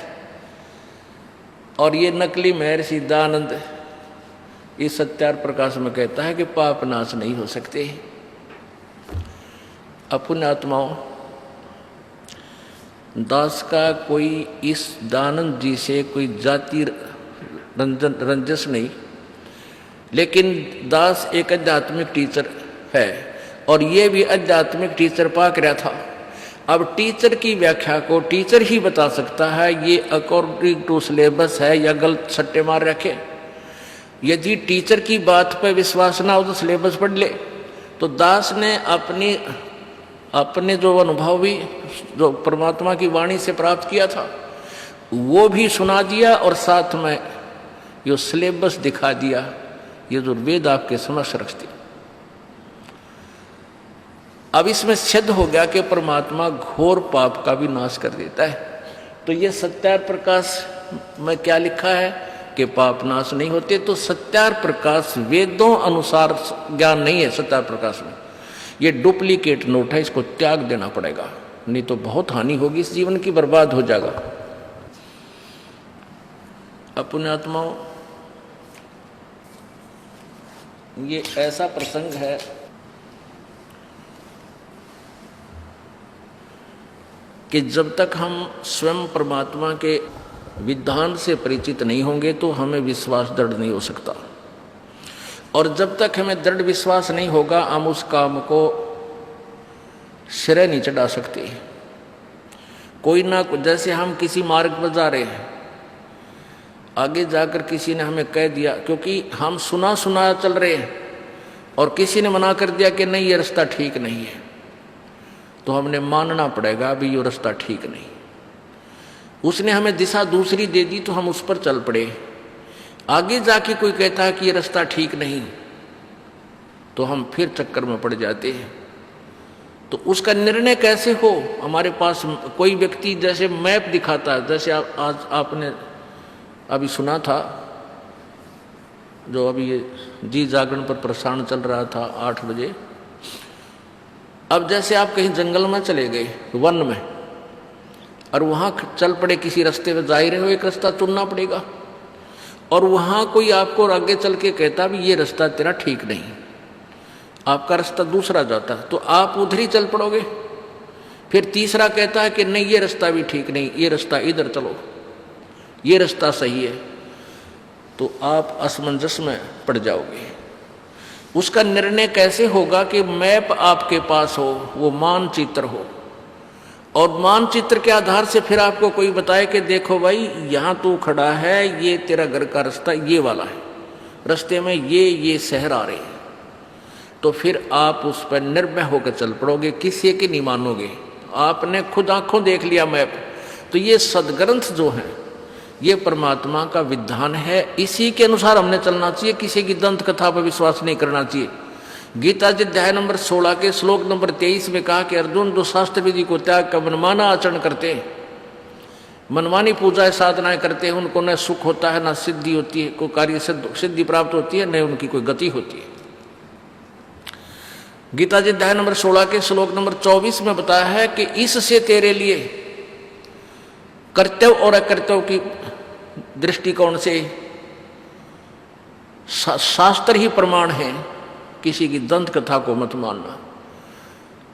और ये नकली महर्षि दयानंद इस सत्यार प्रकाश में कहता है कि पाप नाश नहीं हो सकते। अपने आत्माओं, दास का कोई इस दयानंद जी से कोई जाति रंजस नहीं, लेकिन दास एक आध्यात्मिक टीचर है, और ये भी आध्यात्मिक टीचर पाक रहा था। अब टीचर की व्याख्या को टीचर ही बता सकता है, ये अकॉर्डिंग टू सिलेबस है या गलत सट्टे मार रखे। यदि टीचर की बात पर विश्वास ना हो तो सिलेबस पढ़ ले। तो दास ने अपने जो अनुभव भी जो परमात्मा की वाणी से प्राप्त किया था वो भी सुना दिया, और साथ में ये सिलेबस दिखा दिया, ये जो वेद आपके समक्ष रख दिया। अब इसमें सिद्ध हो गया कि परमात्मा घोर पाप का भी नाश कर देता है। तो ये सत्यार प्रकाश में क्या लिखा है कि पाप नाश नहीं होते। तो सत्यार प्रकाश वेदों अनुसार ज्ञान नहीं है। सत्यार प्रकाश में ये डुप्लीकेट नोट है, इसको त्याग देना पड़ेगा, नहीं तो बहुत हानि होगी, इस जीवन की बर्बाद हो जाएगा। अपने आत्माओं, ये ऐसा प्रसंग है कि जब तक हम स्वयं परमात्मा के विधान से परिचित नहीं होंगे तो हमें विश्वास दृढ़ नहीं हो सकता, और जब तक हमें दृढ़ विश्वास नहीं होगा हम उस काम को सिरे नहीं चढ़ा सकते। कोई ना, जैसे हम किसी मार्ग पर जा रहे हैं, आगे जाकर किसी ने हमें कह दिया, क्योंकि हम सुना चल रहे हैं और किसी ने मना कर दिया कि नहीं ये रास्ता ठीक नहीं है, तो हमने मानना पड़ेगा अभी ये रास्ता ठीक नहीं। उसने हमें दिशा दूसरी दे दी तो हम उस पर चल पड़े। आगे जाके कोई कहता है कि ये रास्ता ठीक नहीं, तो हम फिर चक्कर में पड़ जाते हैं। तो उसका निर्णय कैसे हो? हमारे पास कोई व्यक्ति जैसे मैप दिखाता है, जैसे आज आपने अभी सुना था जो अभी ये जी जागरण पर प्रसारण चल रहा था 8 बजे। अब जैसे आप कहीं जंगल में चले गए, वन में, और वहाँ चल पड़े किसी रास्ते में, जा ही रहे हो, एक रास्ता चुनना पड़ेगा, और वहाँ कोई आपको आगे चल के कहता भी ये रास्ता तेरा ठीक नहीं, आपका रास्ता दूसरा जाता, तो आप उधर ही चल पड़ोगे। फिर तीसरा कहता है कि नहीं ये रास्ता भी ठीक नहीं, ये रास्ता इधर चलो, ये रास्ता सही है, तो आप असमंजस में पड़ जाओगे। उसका निर्णय कैसे होगा कि मैप आपके पास हो, वो मानचित्र हो, और मानचित्र के आधार से फिर आपको कोई बताए कि देखो भाई यहाँ तू खड़ा है, ये तेरा घर का रास्ता ये वाला है, रास्ते में ये शहर आ रहे हैं, तो फिर आप उस पर निर्भय होकर चल पड़ोगे, किसी की नहीं मानोगे। आपने खुद आंखों देख लिया मैप। तो ये सदग्रंथ जो है ये परमात्मा का विधान है, इसी के अनुसार हमने चलना चाहिए, किसी की दंत कथा पर विश्वास नहीं करना चाहिए। गीता जी अध्याय नंबर 16 के श्लोक नंबर 23 में कहा कि अर्जुन जो शास्त्र विधि को त्याग कर मनमाना आचरण करते हैं, मनमानी पूजा साधनाएं करते हैं, उनको न सुख होता है, न सिद्धि होती है, कोई कार्य सिद्धि प्राप्त होती है, न उनकी कोई गति होती है। गीता जी अध्याय नंबर 16 के श्लोक नंबर 24 में बताया है कि इससे तेरे लिए कर्तव्य और अकर्तव्य की दृष्टिकोण से शास्त्र ही प्रमाण है, किसी की दंत कथा को मत मानना।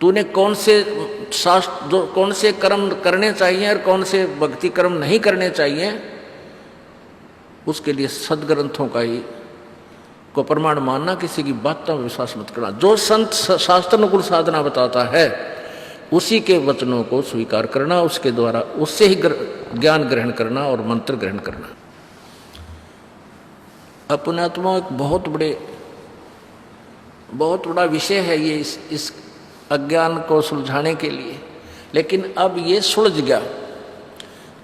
तूने कौन से कर्म करने चाहिए और कौन से भक्ति कर्म नहीं करने चाहिए, उसके लिए सदग्रंथों का ही को प्रमाण मानना, किसी की बातों में विश्वास मत करना। जो संत शास्त्र अनुकूल साधना बताता है उसी के वचनों को स्वीकार करना, उसके द्वारा उससे ही ज्ञान ग्रहण करना और मंत्र ग्रहण करना। अपनात्मा एक बहुत बड़ा विषय है ये, इस अज्ञान को सुलझाने के लिए। लेकिन अब ये सुलझ गया,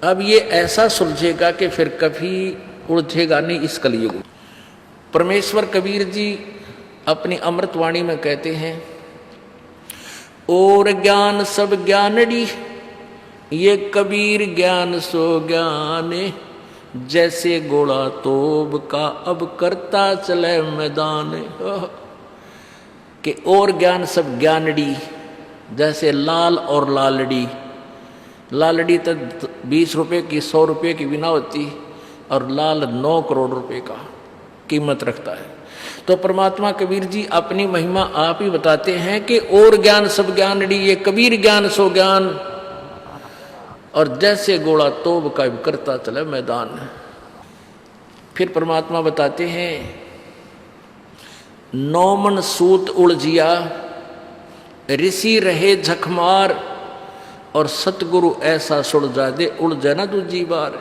अब ये ऐसा सुलझेगा कि फिर कभी उलझेगा नहीं इस कलयुग में। परमेश्वर कबीर जी अपनी अमृतवाणी में कहते हैं, और ज्ञान सब ज्ञानड़ी, ये कबीर ज्ञान सो ज्ञान, जैसे गोला तोब का अब करता चले मैदान। कि और ज्ञान सब ज्ञानड़ी, जैसे लाल और लालड़ी, लालड़ी तो 20 रुपए की 100 रुपए की बिना होती, और लाल 9 करोड़ रुपए का कीमत रखता है। तो परमात्मा कबीर जी अपनी महिमा आप ही बताते हैं कि और ज्ञान सब ज्ञानड़ी, ये कबीर ज्ञान सो ज्ञान, और जैसे गोला तोब का करता चले मैदान। फिर परमात्मा बताते हैं, नौमन सूत उलझिया, ऋषि रहे झकमार, और सतगुरु ऐसा सुलझा दे उलझे ना दूजी बार।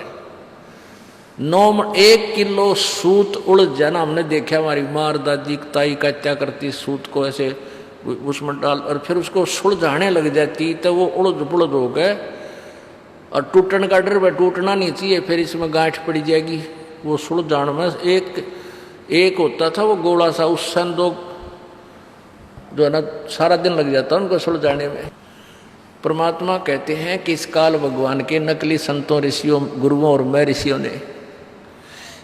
1 किलो सूत उलझ जाना हमने देखा, हमारी मार दादी ताई का क्या करती, सूत को ऐसे उसमें डाल और फिर उसको सुलझाने लग जाती, तो वो उलझ पुलझ हो गए, और टूटने का डर में टूटना नहीं चाहिए, फिर इसमें गांठ पड़ जाएगी। वो सुलझाने में एक होता था वो गोला सा, उस संदोग जो है ना सारा दिन लग जाता उनको सुलझाने में। परमात्मा कहते हैं कि इस काल भगवान के नकली संतों, ऋषियों, गुरुओं और मैं ऋषियों ने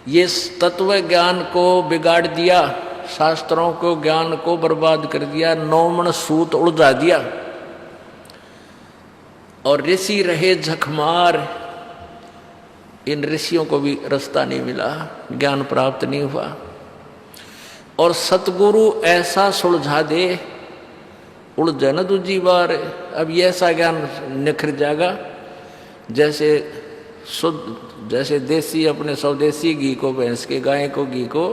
ये तत्व ज्ञान को बिगाड़ दिया, शास्त्रों को ज्ञान को बर्बाद कर दिया, नौमन सूत उलझा दिया, और ऋषि रहे झकमार। इन ऋषियों को भी रास्ता नहीं मिला, ज्ञान प्राप्त नहीं हुआ, और सतगुरु ऐसा सुलझा दे उलझे न दूजी बार। अब ये ऐसा ज्ञान निखर जाएगा जैसे शुद्ध, जैसे देसी अपने स्वदेशी घी को, भैंस के गाय को घी को,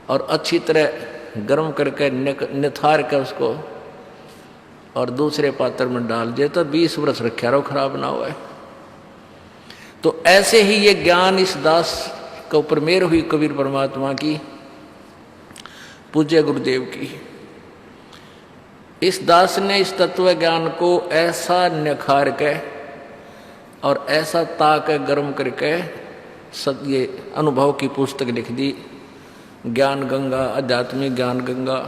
और अच्छी तरह गर्म करके निथार के उसको और दूसरे पात्र में डाल दिया, तो 20 वर्ष रखा रहो, खराब ना हुआ। तो ऐसे ही ये ज्ञान इस दास के ऊपर मेहर हुई कबीर परमात्मा की, पूज्य गुरुदेव की। इस दास ने इस तत्व ज्ञान को ऐसा निखार के और ऐसा ताक गर्म करके ये अनुभव की पुस्तक लिख दी, ज्ञान गंगा, आध्यात्मिक ज्ञान गंगा,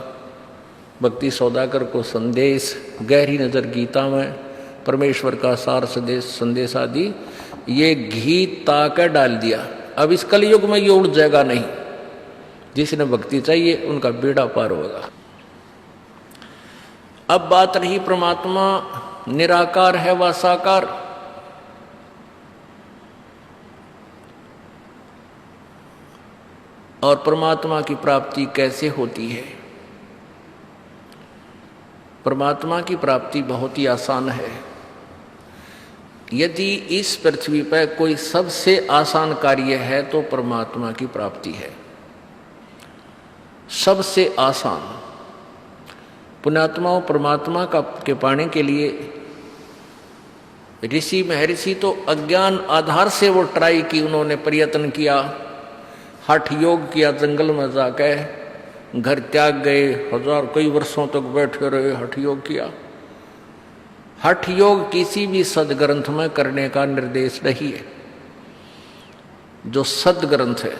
भक्ति सौदागर को संदेश, गहरी नजर गीता में, परमेश्वर का सार संदेश आदि, ये घी ताक डाल दिया। अब इस कलयुग में ये उड़ जाएगा नहीं, जिसने भक्ति चाहिए उनका बेड़ा पार होगा। अब बात रही परमात्मा निराकार है व साकार। और परमात्मा की प्राप्ति कैसे होती है? परमात्मा की प्राप्ति बहुत ही आसान है। यदि इस पृथ्वी पर कोई सबसे आसान कार्य है तो परमात्मा की प्राप्ति है, सबसे आसान। पुण्यात्माओं, परमात्मा के पाने के लिए ऋषि महर्षि तो अज्ञान आधार से वो ट्राई की, उन्होंने प्रयत्न किया, हठ योग किया, जंगल में जाकर घर त्याग गए, हजार कई वर्षों तक बैठे रहे, हठ योग किया। हठ योग किसी भी सदग्रंथ में करने का निर्देश नहीं है। जो सदग्रंथ है,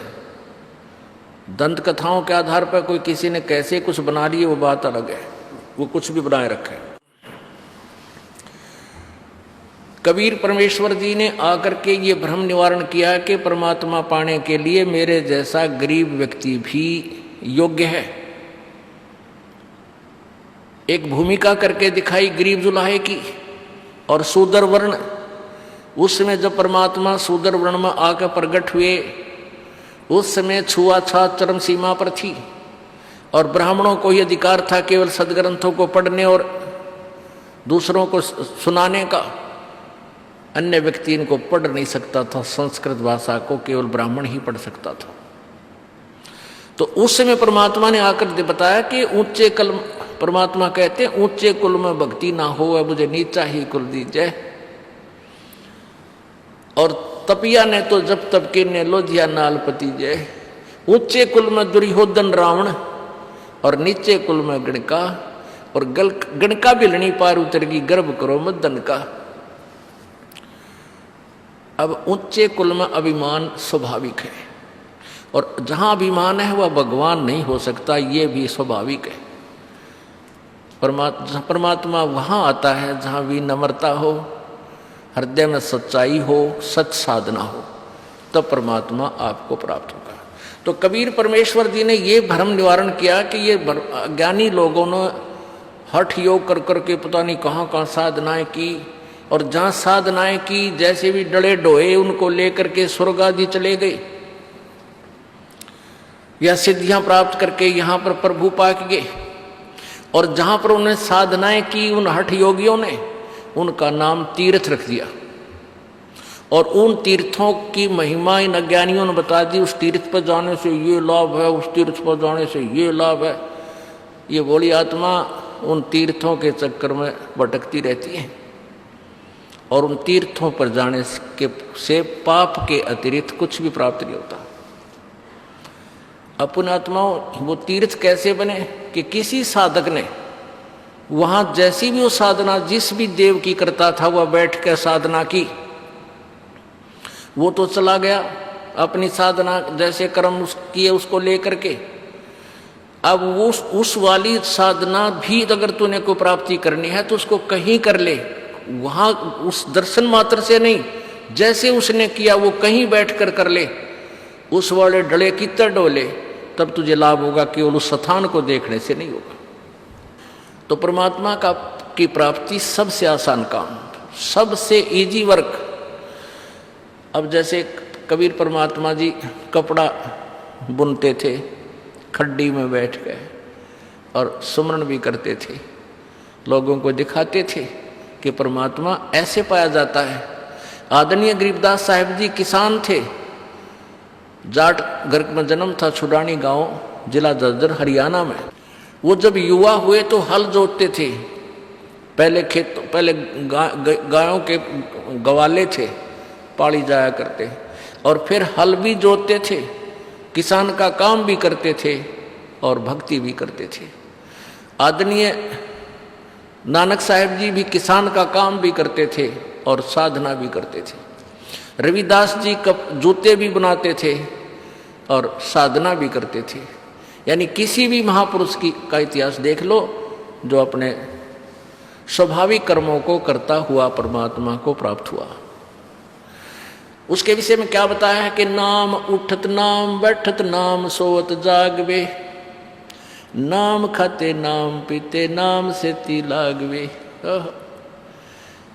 दंत कथाओं के आधार पर कोई किसी ने कैसे कुछ बना लिए वो बात अलग है, वो कुछ भी बनाए रखे। कबीर परमेश्वर जी ने आकर के ये भ्रम निवारण किया कि परमात्मा पाने के लिए मेरे जैसा गरीब व्यक्ति भी योग्य है। एक भूमिका करके दिखाई गरीब जुलाहे की और शूद्र वर्ण। उसमें जब परमात्मा शूद्र वर्ण में आकर प्रकट हुए, उस समय छुआछूत चरम सीमा पर थी और ब्राह्मणों को यह अधिकार था केवल सदग्रंथों को पढ़ने और दूसरों को सुनाने का। अन्य व्यक्ति इनको पढ़ नहीं सकता था, संस्कृत भाषा को केवल ब्राह्मण ही पढ़ सकता था। तो उस समय परमात्मा ने आकर बताया कि ऊंचे कुल, परमात्मा कहते हैं ऊंचे कुल में भक्ति ना हो, मुझे नीचा ही कुल दीजिए। और तपिया ने तो जब तब के ने लो दिया नालपति जय। ऊंचे कुल में दुर्योधन रावण और नीचे कुल में गणका, और गणका भी लड़ी पार उतरगी, गर्भ करो मदन का। अब ऊंचे कुल में अभिमान स्वाभाविक है, और जहां अभिमान है वह भगवान नहीं हो सकता, ये भी स्वाभाविक है। परमात्मा वहां आता है जहां विनम्रता हो, हृदय में सच्चाई हो, सच साधना हो, तब परमात्मा आपको प्राप्त होगा। तो कबीर परमेश्वर जी ने ये भ्रम निवारण किया कि ये ज्ञानी लोगों ने हठ योग कर करके पता नहीं कहाँ कहाँ साधनाएं की, और जहाँ साधनाएं की जैसे भी डले डोए उनको लेकर के स्वर्ग आदि चले गए, या सिद्धियां प्राप्त करके यहाँ पर प्रभु पाक गए। और जहाँ पर उन्हें साधनाएं की उन हठ योगियों ने, उनका नाम तीर्थ रख दिया, और उन तीर्थों की महिमा इन अज्ञानियों ने बता दी। उस तीर्थ पर जाने से ये लाभ है, उस तीर्थ पर जाने से ये लाभ है। ये बोली आत्मा उन तीर्थों के चक्कर में भटकती रहती है, और उन तीर्थों पर जाने से पाप के अतिरिक्त कुछ भी प्राप्त नहीं होता। अपने आत्माओं, वो तीर्थ कैसे बने कि किसी साधक ने वहां जैसी भी वो साधना जिस भी देव की करता था वह बैठ कर साधना की, वो तो चला गया अपनी साधना जैसे कर्म किए उसको लेकर के। अब उस वाली साधना भी अगर तूने को प्राप्ति करनी है तो उसको कहीं कर ले, वहां उस दर्शन मात्र से नहीं, जैसे उसने किया वो कहीं बैठकर कर ले, उस वाले डले की तर डोले, तब तुझे लाभ होगा, केवल उस स्थान को देखने से नहीं होगा। तो परमात्मा की प्राप्ति सबसे आसान काम, सबसे इजी वर्क। अब जैसे कबीर परमात्मा जी कपड़ा बुनते थे, खड्डी में बैठ गए और सुमरण भी करते थे, लोगों को दिखाते थे कि परमात्मा ऐसे पाया जाता है। आदरणीय गरीबदास साहिब जी किसान थे, जाट घर में जन्म था, छुडानी गांव, जिला जज्जर, हरियाणा में। वो जब युवा हुए तो हल जोतते थे, पहले गायों के गवाले थे, पाली जाया करते, और फिर हल भी जोतते थे, किसान का काम भी करते थे और भक्ति भी करते थे। आदरणीय नानक साहिब जी भी किसान का काम भी करते थे और साधना भी करते थे। रविदास जी जूते भी बनाते थे और साधना भी करते थे। यानी किसी भी महापुरुष का इतिहास देख लो जो अपने स्वाभाविक कर्मों को करता हुआ परमात्मा को प्राप्त हुआ। उसके विषय में क्या बताया है कि नाम उठत नाम बैठत नाम सोवत जागवे, नाम खाते नाम पीते नाम सेती लागवे।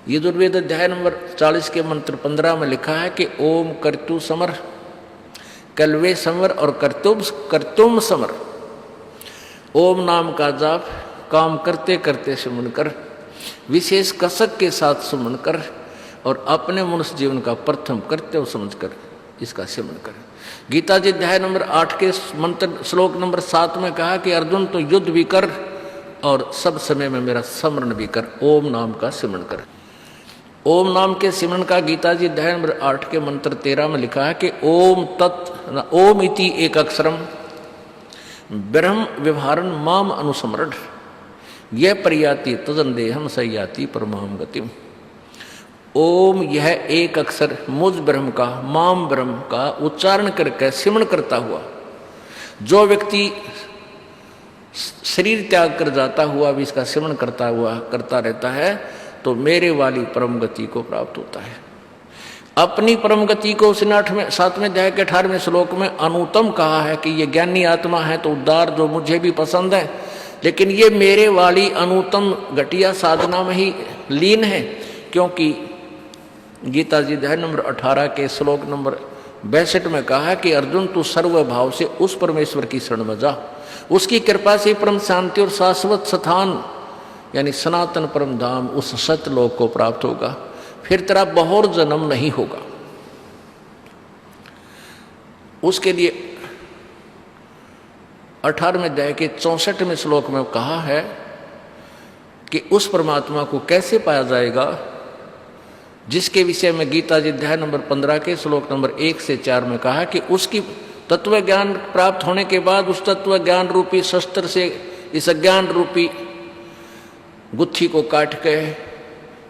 यजुर्वेद अध्याय नंबर 40 के मंत्र 15 में लिखा है कि ओम कर्तु समर, कलवे समर और कर्तुम समर। ओम नाम का जाप काम करते करते सुमन कर, विशेष कसक के साथ सुमन कर और अपने मनुष्य जीवन का प्रथम कर्तव्य समझकर इसका सेवन कर। गीता जी अध्याय नंबर 8 के मंत्र श्लोक नंबर 7 में कहा कि अर्जुन तो युद्ध भी कर और सब समय में मेरा स्मरण भी कर, ओम नाम का सिमरण कर। ओम नाम के सिमरण का गीता जी अध्याय नंबर 8 के मंत्र 13 में लिखा है कि ओम इति एक अक्षरम ब्रह्म व्यवहारन माम अनुस्मरण, यह परियाति तजन देहम सयाति परमाम गतिम। ओम यह एक अक्षर मुझ ब्रह्म का, माम ब्रह्म का उच्चारण करके सिमरण करता हुआ जो व्यक्ति शरीर त्याग कर जाता हुआ भी इसका सिमरण करता रहता है तो मेरे वाली परम गति को प्राप्त होता है। अपनी परम गति को उसने 7वें अध्याय के 18वें श्लोक में अनुत्तम कहा है कि ये ज्ञानी आत्मा है तो उद्धार जो मुझे भी पसंद है, लेकिन ये मेरे वाली अनुत्तम घटिया साधना में ही लीन है, क्योंकि गीता जी अध्याय नंबर 18 के श्लोक नंबर 62 में कहा है कि अर्जुन तू सर्व भाव से उस परमेश्वर की शरण में जा, उसकी कृपा से परम शांति और शाश्वत स्थान यानी सनातन परम धाम उस सतलोक को प्राप्त होगा, फिर तेरा बहुत जन्म नहीं होगा। उसके लिए 18वें अध्याय के 64वें श्लोक में कहा है कि उस परमात्मा को कैसे पाया जाएगा, जिसके विषय में गीता जी अध्याय नंबर 15 के श्लोक नंबर 1 से 4 में कहा कि उसकी तत्व ज्ञान प्राप्त होने के बाद उस तत्व ज्ञान रूपी शस्त्र से इस अज्ञान रूपी गुत्थी को काट के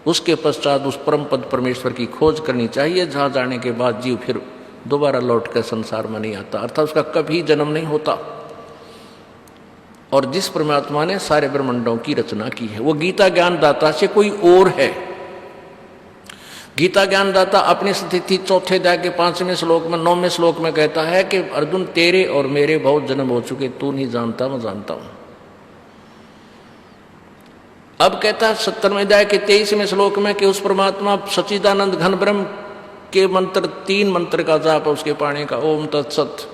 उसके पश्चात उस परम पद परमेश्वर की खोज करनी चाहिए, जहां जाने के बाद जीव फिर दोबारा लौट कर संसार में नहीं आता, अर्थात उसका कभी जन्म नहीं होता। और जिस परमात्मा ने सारे ब्रह्मांडों की रचना की है वो गीता ज्ञानदाता से कोई और है। गीता ज्ञानदाता अपनी स्थिति 4थे अध्याय के 5वें श्लोक में 9वें श्लोक में कहता है कि अर्जुन तेरे और मेरे बहुत जन्म हो चुके, तू नहीं जानता मैं जानता हूं। अब कहता है 70वें अध्याय के 23वें श्लोक में कि उस परमात्मा सच्चिदानंद घन ब्रह्म के मंत्र 3 मंत्र का जाप उसके पाने का ओम तत्सत।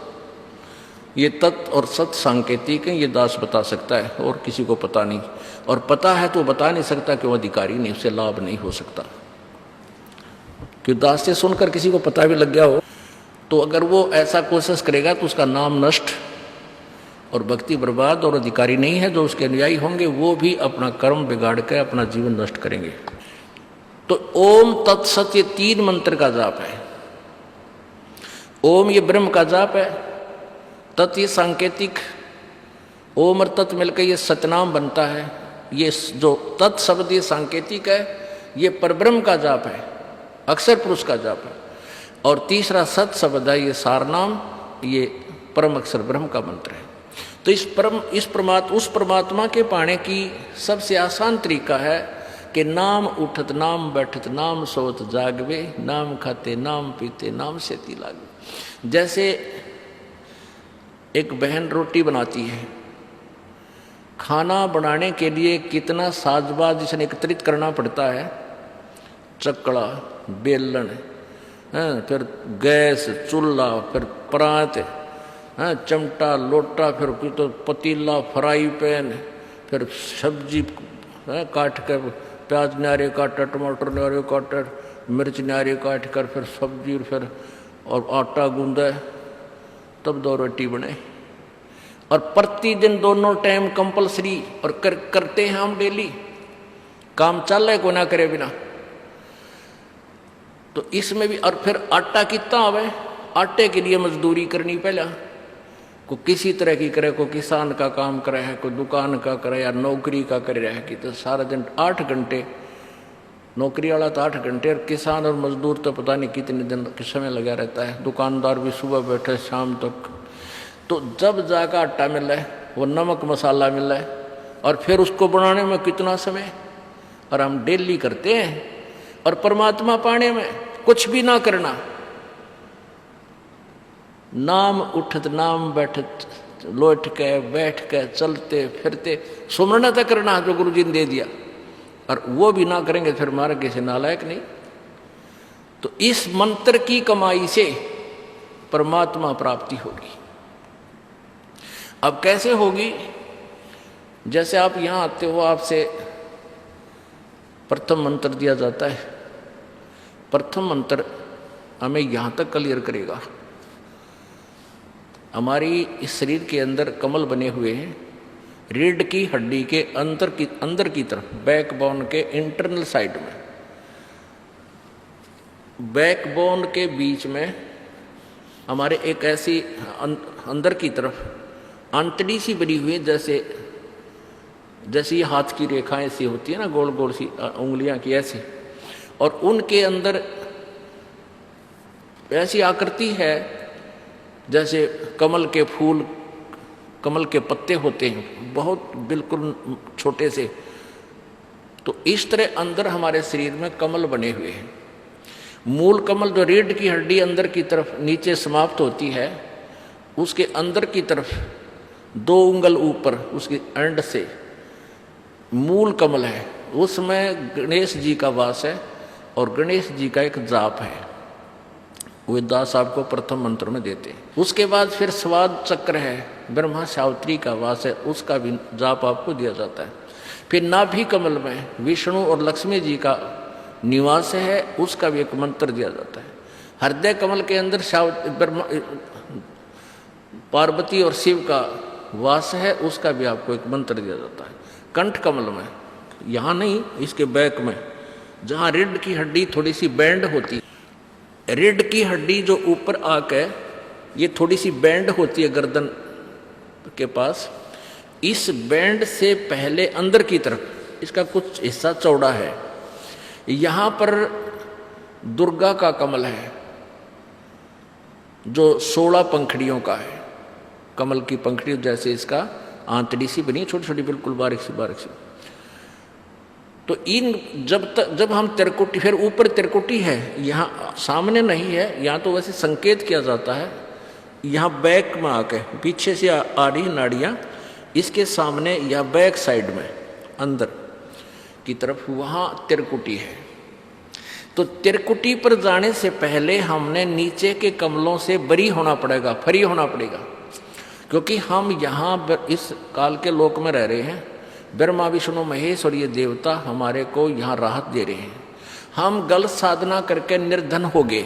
ये तत् और सत सांकेतिक है, ये दास बता सकता है और किसी को पता नहीं, और पता है तो बता नहीं सकता कि वो अधिकारी नहीं, उससे लाभ नहीं हो सकता। कि दास से सुनकर किसी को पता भी लग गया हो तो अगर वो ऐसा कोशिश करेगा तो उसका नाम नष्ट और भक्ति बर्बाद, और अधिकारी नहीं है जो उसके अनुयायी होंगे वो भी अपना कर्म बिगाड़ कर अपना जीवन नष्ट करेंगे। तो ओम तत्सत ये 3 मंत्र का जाप है। ओम ये ब्रह्म का जाप है, तत् ये सांकेतिक, ओम और तत् मिलकर ये सतनाम बनता है। ये जो तत् शब्द ये सांकेतिक है, ये परब्रह्म का जाप है, अक्षर पुरुष का जाप है। और तीसरा सत शब्द है, ये सारनाम, ये परम अक्षर ब्रह्म का मंत्र है। तो उस परमात्मा के पाने की सबसे आसान तरीका है कि नाम उठत नाम बैठत नाम सोत जागवे, नाम खाते नाम पीते नाम सेती लागवे। जैसे एक बहन रोटी बनाती है, खाना बनाने के लिए कितना साजबाज जिसे एकत्रित करना पड़ता है, चकड़ा, बेलन, फिर गैस, चूल्हा, फिर परात, चमटा, लोटा, फिर तो पतीला, फ्राई पैन, फिर सब्जी काट कर, प्याज न्यारे काटा, टमाटर न्यारे काटा, मिर्च न्यारे काट कर फिर सब्जी, फिर और आटा गूंदा, तब 2 रोटी बने। और प्रतिदिन दोनों टाइम कंपलसरी और करते हैं हम डेली, काम चल रहा है को ना करे बिना। तो इसमें भी, और फिर आटा कितना आवे, आटे के लिए मजदूरी करनी पहला, को किसी तरह की करे, को किसान का काम करे है, कोई दुकान का करे या नौकरी का करे रहे कि, तो सारा दिन 8 घंटे, नौकरी वाला तो 8 घंटे, और किसान और मजदूर तो पता नहीं कितने दिन के समय लगा रहता है, दुकानदार भी सुबह बैठे शाम तक। तो जब जाकर आटा मिल रहा है, वो नमक मसाला मिल रहा है, और फिर उसको बनाने में कितना समय, और हम डेली करते हैं। और परमात्मा पाने में कुछ भी ना करना, नाम उठत नाम बैठत, लोट के बैठ के चलते फिरते सुमरन तक करना जो गुरु जी ने दे दिया, और वो भी ना करेंगे फिर मार्ग किसी नालायक नहीं। तो इस मंत्र की कमाई से परमात्मा प्राप्ति होगी। अब कैसे होगी? जैसे आप यहां आते हो, आपसे प्रथम मंत्र दिया जाता है। प्रथम मंत्र हमें यहां तक क्लियर करेगा। हमारी इस शरीर के अंदर कमल बने हुए हैं, रीढ़ की हड्डी के अंदर की तरफ, बैकबोन के इंटरनल साइड में, बैकबोन के बीच में हमारे एक ऐसी अंदर की तरफ अंतड़ी सी बनी हुई है, जैसे ये हाथ की रेखाएं ऐसी होती है ना, गोल गोल सी उंगलियां की ऐसी, और उनके अंदर ऐसी आकृति है जैसे कमल के फूल, कमल के पत्ते होते हैं, बहुत बिल्कुल छोटे से। तो इस तरह अंदर हमारे शरीर में कमल बने हुए हैं। मूल कमल जो रीढ़ की हड्डी अंदर की तरफ नीचे समाप्त होती है, उसके अंदर की तरफ 2 उंगल ऊपर उसके एंड से मूल कमल है, उसमें गणेश जी का वास है और गणेश जी का एक जाप है, वे दास आपको प्रथम मंत्र में देते हैं। उसके बाद फिर स्वाद चक्र है, ब्रह्मा सावित्री का वास है, उसका भी जाप आपको दिया जाता है। फिर नाभि कमल में विष्णु और लक्ष्मी जी का निवास है, उसका भी एक मंत्र दिया जाता है। हृदय कमल के अंदर पार्वती और शिव का वास है, उसका भी आपको एक मंत्र दिया जाता है। कंठ कमल में, यहाँ नहीं, इसके बैक में, जहाँ रीढ़ की हड्डी थोड़ी सी बैंड होती है, रीढ़ की हड्डी जो ऊपर आके ये थोड़ी सी बैंड होती है गर्दन के पास, इस बैंड से पहले अंदर की तरफ इसका कुछ हिस्सा चौड़ा है। यहाँ पर दुर्गा का कमल है जो 16 पंखड़ियों का है। कमल की पंखड़ी जैसे इसका आंतड़ी सी बनी, छोटी छोटी बिल्कुल बारीक सी। तो इन जब हम त्रिकुटी, फिर ऊपर त्रिकुटी है, यहाँ सामने नहीं है, यहाँ तो वैसे संकेत किया जाता है, यहाँ बैक में आके पीछे से आ रही नाड़ियाँ, इसके सामने या बैक साइड में अंदर की तरफ वहाँ त्रिकुटी है। तो त्रिकुटी पर जाने से पहले हमने नीचे के कमलों से बरी होना पड़ेगा, फ्री होना पड़ेगा, क्योंकि हम यहाँ इस काल के लोक में रह रहे हैं। ब्रह्मा विष्णु महेश और ये देवता हमारे को यहाँ राहत दे रहे हैं। हम गलत साधना करके निर्धन हो गए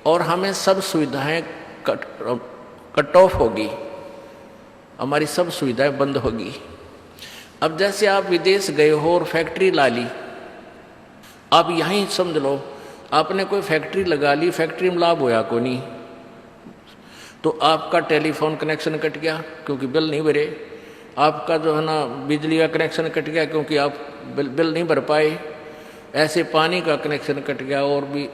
और हमें सब सुविधाएं कट ऑफ होगी, हमारी सब सुविधाएं बंद होगी। अब जैसे आप विदेश गए हो और फैक्ट्री ला ली, आप यहीं समझ लो आपने कोई फैक्ट्री लगा ली, फैक्ट्री में लाभ होया को नहीं, तो आपका टेलीफोन कनेक्शन कट गया क्योंकि बिल नहीं भरे, आपका जो है ना बिजली का कनेक्शन कट गया क्योंकि आप बिल नहीं भर पाए, ऐसे पानी का कनेक्शन कट गया, और भी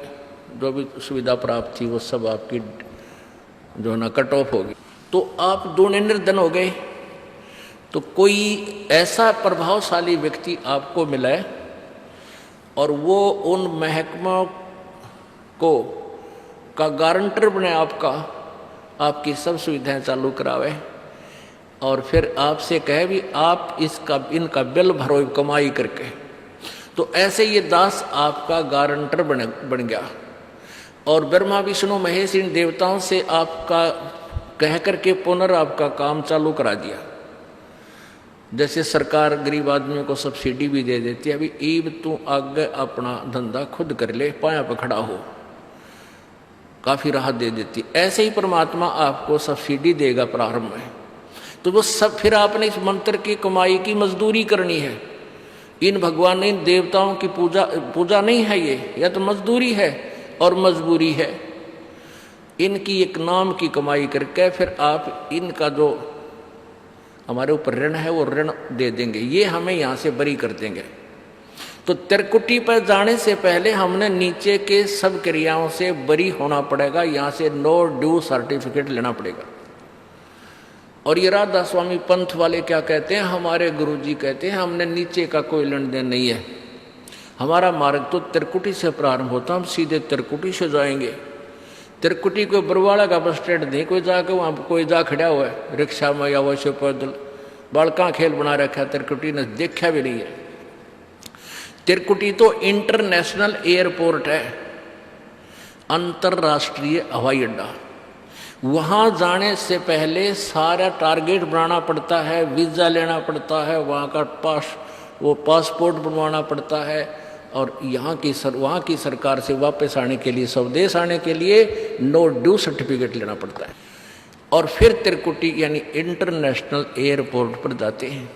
जो भी सुविधा प्राप्त थी वो सब आपकी जो है ना कट ऑफ होगी। तो आप दोनों निर्धन हो गए। तो कोई ऐसा प्रभावशाली व्यक्ति आपको मिले और वो उन महकमों को का गारंटर बने, आपकी सब सुविधाएं चालू करावे और फिर आपसे कहे भी आप इनका बिल भरो कमाई करके। तो ऐसे ये दास आपका गारंटर बन गया और ब्रह्मा विष्णु महेश इन देवताओं से आपका कह करके आपका काम चालू करा दिया। जैसे सरकार गरीब आदमियों को सब्सिडी भी दे देती है, अभी ईब तू आगे अपना धंधा खुद कर ले, पाया पर खड़ा हो, काफी राहत दे देती। ऐसे ही परमात्मा आपको सब्सिडी देगा प्रारंभ में। तो वो सब फिर आपने इस मंत्र की कमाई की मजदूरी करनी है। इन भगवान इन देवताओं की पूजा नहीं है ये, या तो मजदूरी है और मजबूरी है। इनकी एक नाम की कमाई करके फिर आप इनका जो हमारे ऊपर ऋण है वो ऋण दे देंगे, ये हमें यहाँ से बरी कर देंगे। तो त्रिकुटी पर जाने से पहले हमने नीचे के सब क्रियाओं से बरी होना पड़ेगा, यहाँ से नो ड्यू सर्टिफिकेट लेना पड़ेगा। और ये राधा स्वामी पंथ वाले क्या कहते हैं, हमारे गुरुजी कहते हैं हमने नीचे का कोई लेन देन नहीं है, हमारा मार्ग तो त्रिकुटी से प्रारंभ होता, हम सीधे त्रिकुटी से जाएंगे। त्रिकुटी को बरवाड़ा का बस स्टैंड नहीं कोई जाके वहाँ कोई जा खड़ा हुआ है रिक्शा में या वैसे पैदल, बालका खेल बना रखा है, त्रिकुटी ने देखा भी नहीं है। त्रिकुटी तो इंटरनेशनल एयरपोर्ट है, अंतरराष्ट्रीय हवाई अड्डा। वहाँ जाने से पहले सारा टारगेट बनाना पड़ता है, वीज़ा लेना पड़ता है, वहाँ का पासपोर्ट बनवाना पड़ता है, और वहाँ की सरकार से वापस आने के लिए, स्वदेश आने के लिए नो ड्यू सर्टिफिकेट लेना पड़ता है। और फिर त्रिकुटी यानी इंटरनेशनल एयरपोर्ट पर जाते हैं।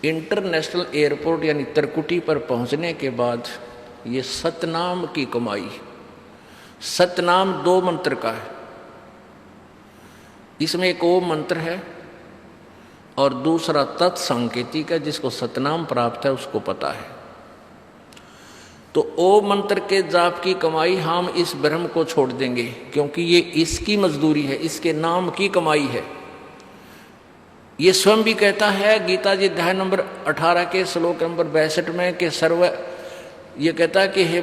इंटरनेशनल एयरपोर्ट यानी त्रिकुटी पर पहुंचने के बाद ये सतनाम की कमाई, सतनाम 2 मंत्र का है, इसमें एक ओम मंत्र है और दूसरा तत्संकेतिक है। जिसको सतनाम प्राप्त है उसको पता है। तो ओम मंत्र के जाप की कमाई हम इस ब्रह्म को छोड़ देंगे, क्योंकि ये इसकी मजदूरी है, इसके नाम की कमाई है। ये स्वयं भी कहता है गीता जी अध्याय नंबर 18 के श्लोक नंबर 62 में कि ये कहता है कि हे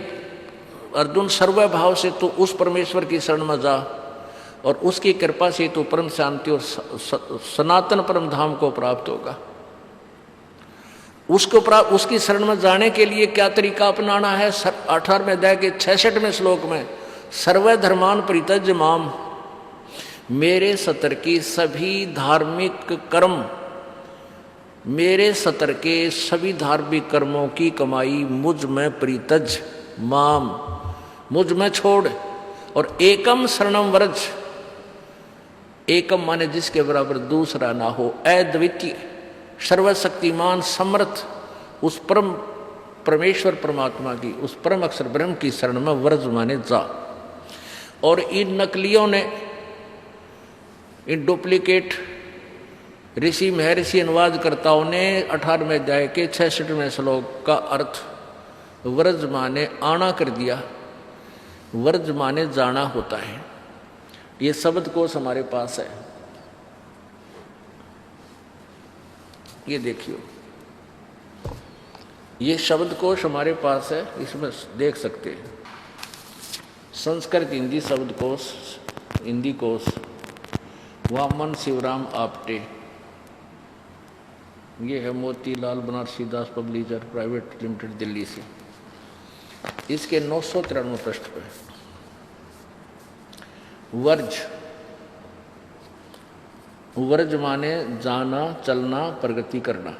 अर्जुन, सर्व भाव से तो उस परमेश्वर की शरण में जा और उसकी कृपा से तो परम शांति और सनातन परम धाम को प्राप्त होगा। उसकी शरण में जाने के लिए क्या तरीका अपनाना है? 18वें अध्याय के 66वें श्लोक में सर्व धर्मान परित्यज्य माम, मेरे सतर की सभी धार्मिक कर्म, मेरे सतर के सभी धार्मिक कर्मों की कमाई मुझ में परित्यज माम, मुझ में छोड़, और एकम शरणम व्रज, एकम माने जिसके बराबर दूसरा ना हो, अद्वितीय सर्वशक्तिमान समर्थ उस परम परमेश्वर परमात्मा की, उस परम अक्षर ब्रह्म की शरण में व्रज माने जा। और इन नकलियों ने, इन डुप्लीकेट ऋषि महर्षि अनुवादकर्ताओं ने 18वें अध्याय के 66वें श्लोक का अर्थ व्रज माने आना कर दिया। व्रज माने जाना होता है। ये शब्दकोश हमारे पास है, ये देखिए, ये शब्दकोश हमारे पास है, इसमें देख सकते हैं। संस्कृत हिंदी शब्दकोश, हिंदी कोश, वामन शिवराम आपटे, ये है मोतीलाल बनारसी दास पब्लिशर प्राइवेट लिमिटेड दिल्ली से। इसके 993 पृष्ठ पे वर्ज, वर्ज माने जाना, चलना, प्रगति करना,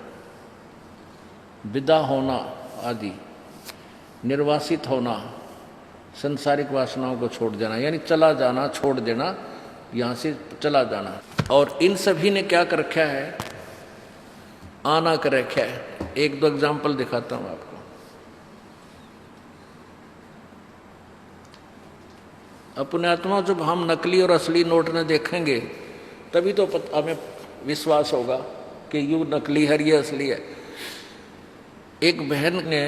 विदा होना आदि, निर्वासित होना, संसारिक वासनाओं को छोड़ देना, यानी चला जाना, छोड़ देना, यहाँ से चला जाना। और इन सभी ने क्या कर रखा है? आना कर रखा है। 1-2 एग्जाम्पल दिखाता हूँ आपको। अपने आत्मा जब हम नकली और असली नोट ने देखेंगे तभी तो हमें विश्वास होगा कि यू नकली है, ये असली है। एक बहन ने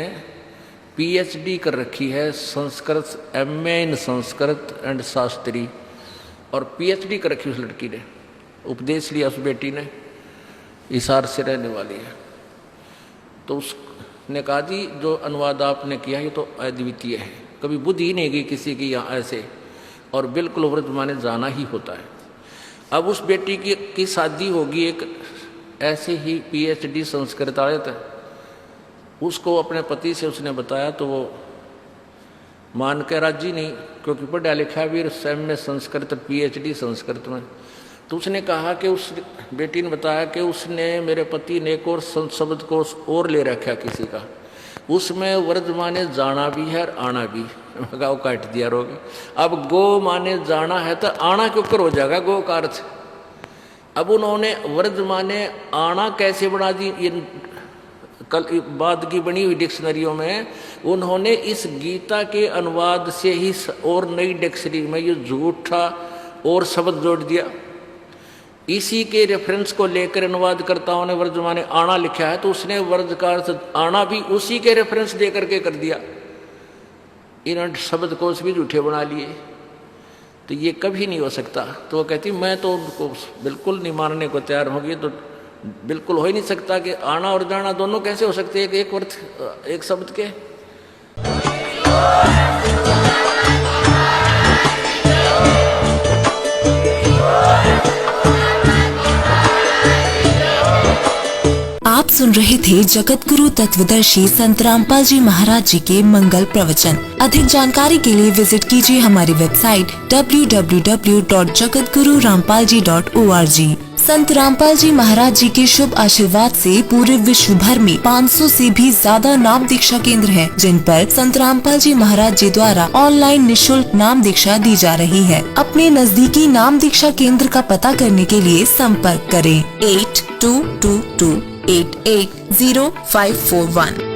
PhD कर रखी है Sanskrit, MA in Sanskrit and Shastri, और PhD कर रखी उस लड़की ने। उपदेश लिया उस बेटी ने, हिसार से रहने वाली है। तो उसने कहा जी जो अनुवाद आपने किया ये तो अद्वितीय है, कभी बुद्धि ही नहीं गई किसी की यहाँ ऐसे, और बिल्कुल व्रत माने जाना ही होता है। अब उस बेटी की शादी होगी एक ऐसे ही PhD संस्कृतायत है, उसको अपने पति से उसने बताया तो वो मान के राजी नहीं, क्योंकि पढ़ा लिखा भी स्वयं में संस्कृत, PhD संस्कृत में। तो उसने कहा कि उस बेटी ने बताया कि उसने, मेरे पति ने एक और शब्द को और ले रखा किसी का, उसमें व्रज माने जाना भी है और आना भी। गाँव काट दिया रोगे। अब गो माने जाना है तो आना क्यों कर हो जाएगा गो का अर्थ। अब उन्होंने व्रज माने आना कैसे बना दी, ये कल बाद की बनी हुई डिक्शनरियों में उन्होंने इस गीता के अनुवाद से ही और नई डिक्शनरी में ये झूठा और शब्द जोड़ दिया। इसी के रेफरेंस को लेकर अनुवादकर्ताओं ने व्रज माने आना लिखा है, तो उसने व्रज का अर्थ आना भी उसी के रेफरेंस दे करके कर दिया। इन्होंने शब्द कोश भी झूठे बना लिए, तो ये कभी नहीं हो सकता। तो वो कहती मैं तो उनको बिल्कुल नहीं मानने को तैयार होगी, तो बिल्कुल हो ही नहीं सकता कि आना और जाना दोनों कैसे हो सकते हैं एक अर्थ एक शब्द के। सुन रहे थे जगत गुरु तत्वदर्शी संत रामपाल जी महाराज जी के मंगल प्रवचन। अधिक जानकारी के लिए विजिट कीजिए हमारी वेबसाइट www.jagatgururampalji.org। संत रामपाल जी महाराज जी के शुभ आशीर्वाद से पूरे विश्व भर में 500 से भी ज्यादा नाम दीक्षा केंद्र हैं, जिन पर संत रामपाल जी महाराज जी द्वारा ऑनलाइन निशुल्क नाम दीक्षा दी जा रही है। अपने नजदीकी नाम दीक्षा केंद्र का पता करने के लिए संपर्क करें 8222880541।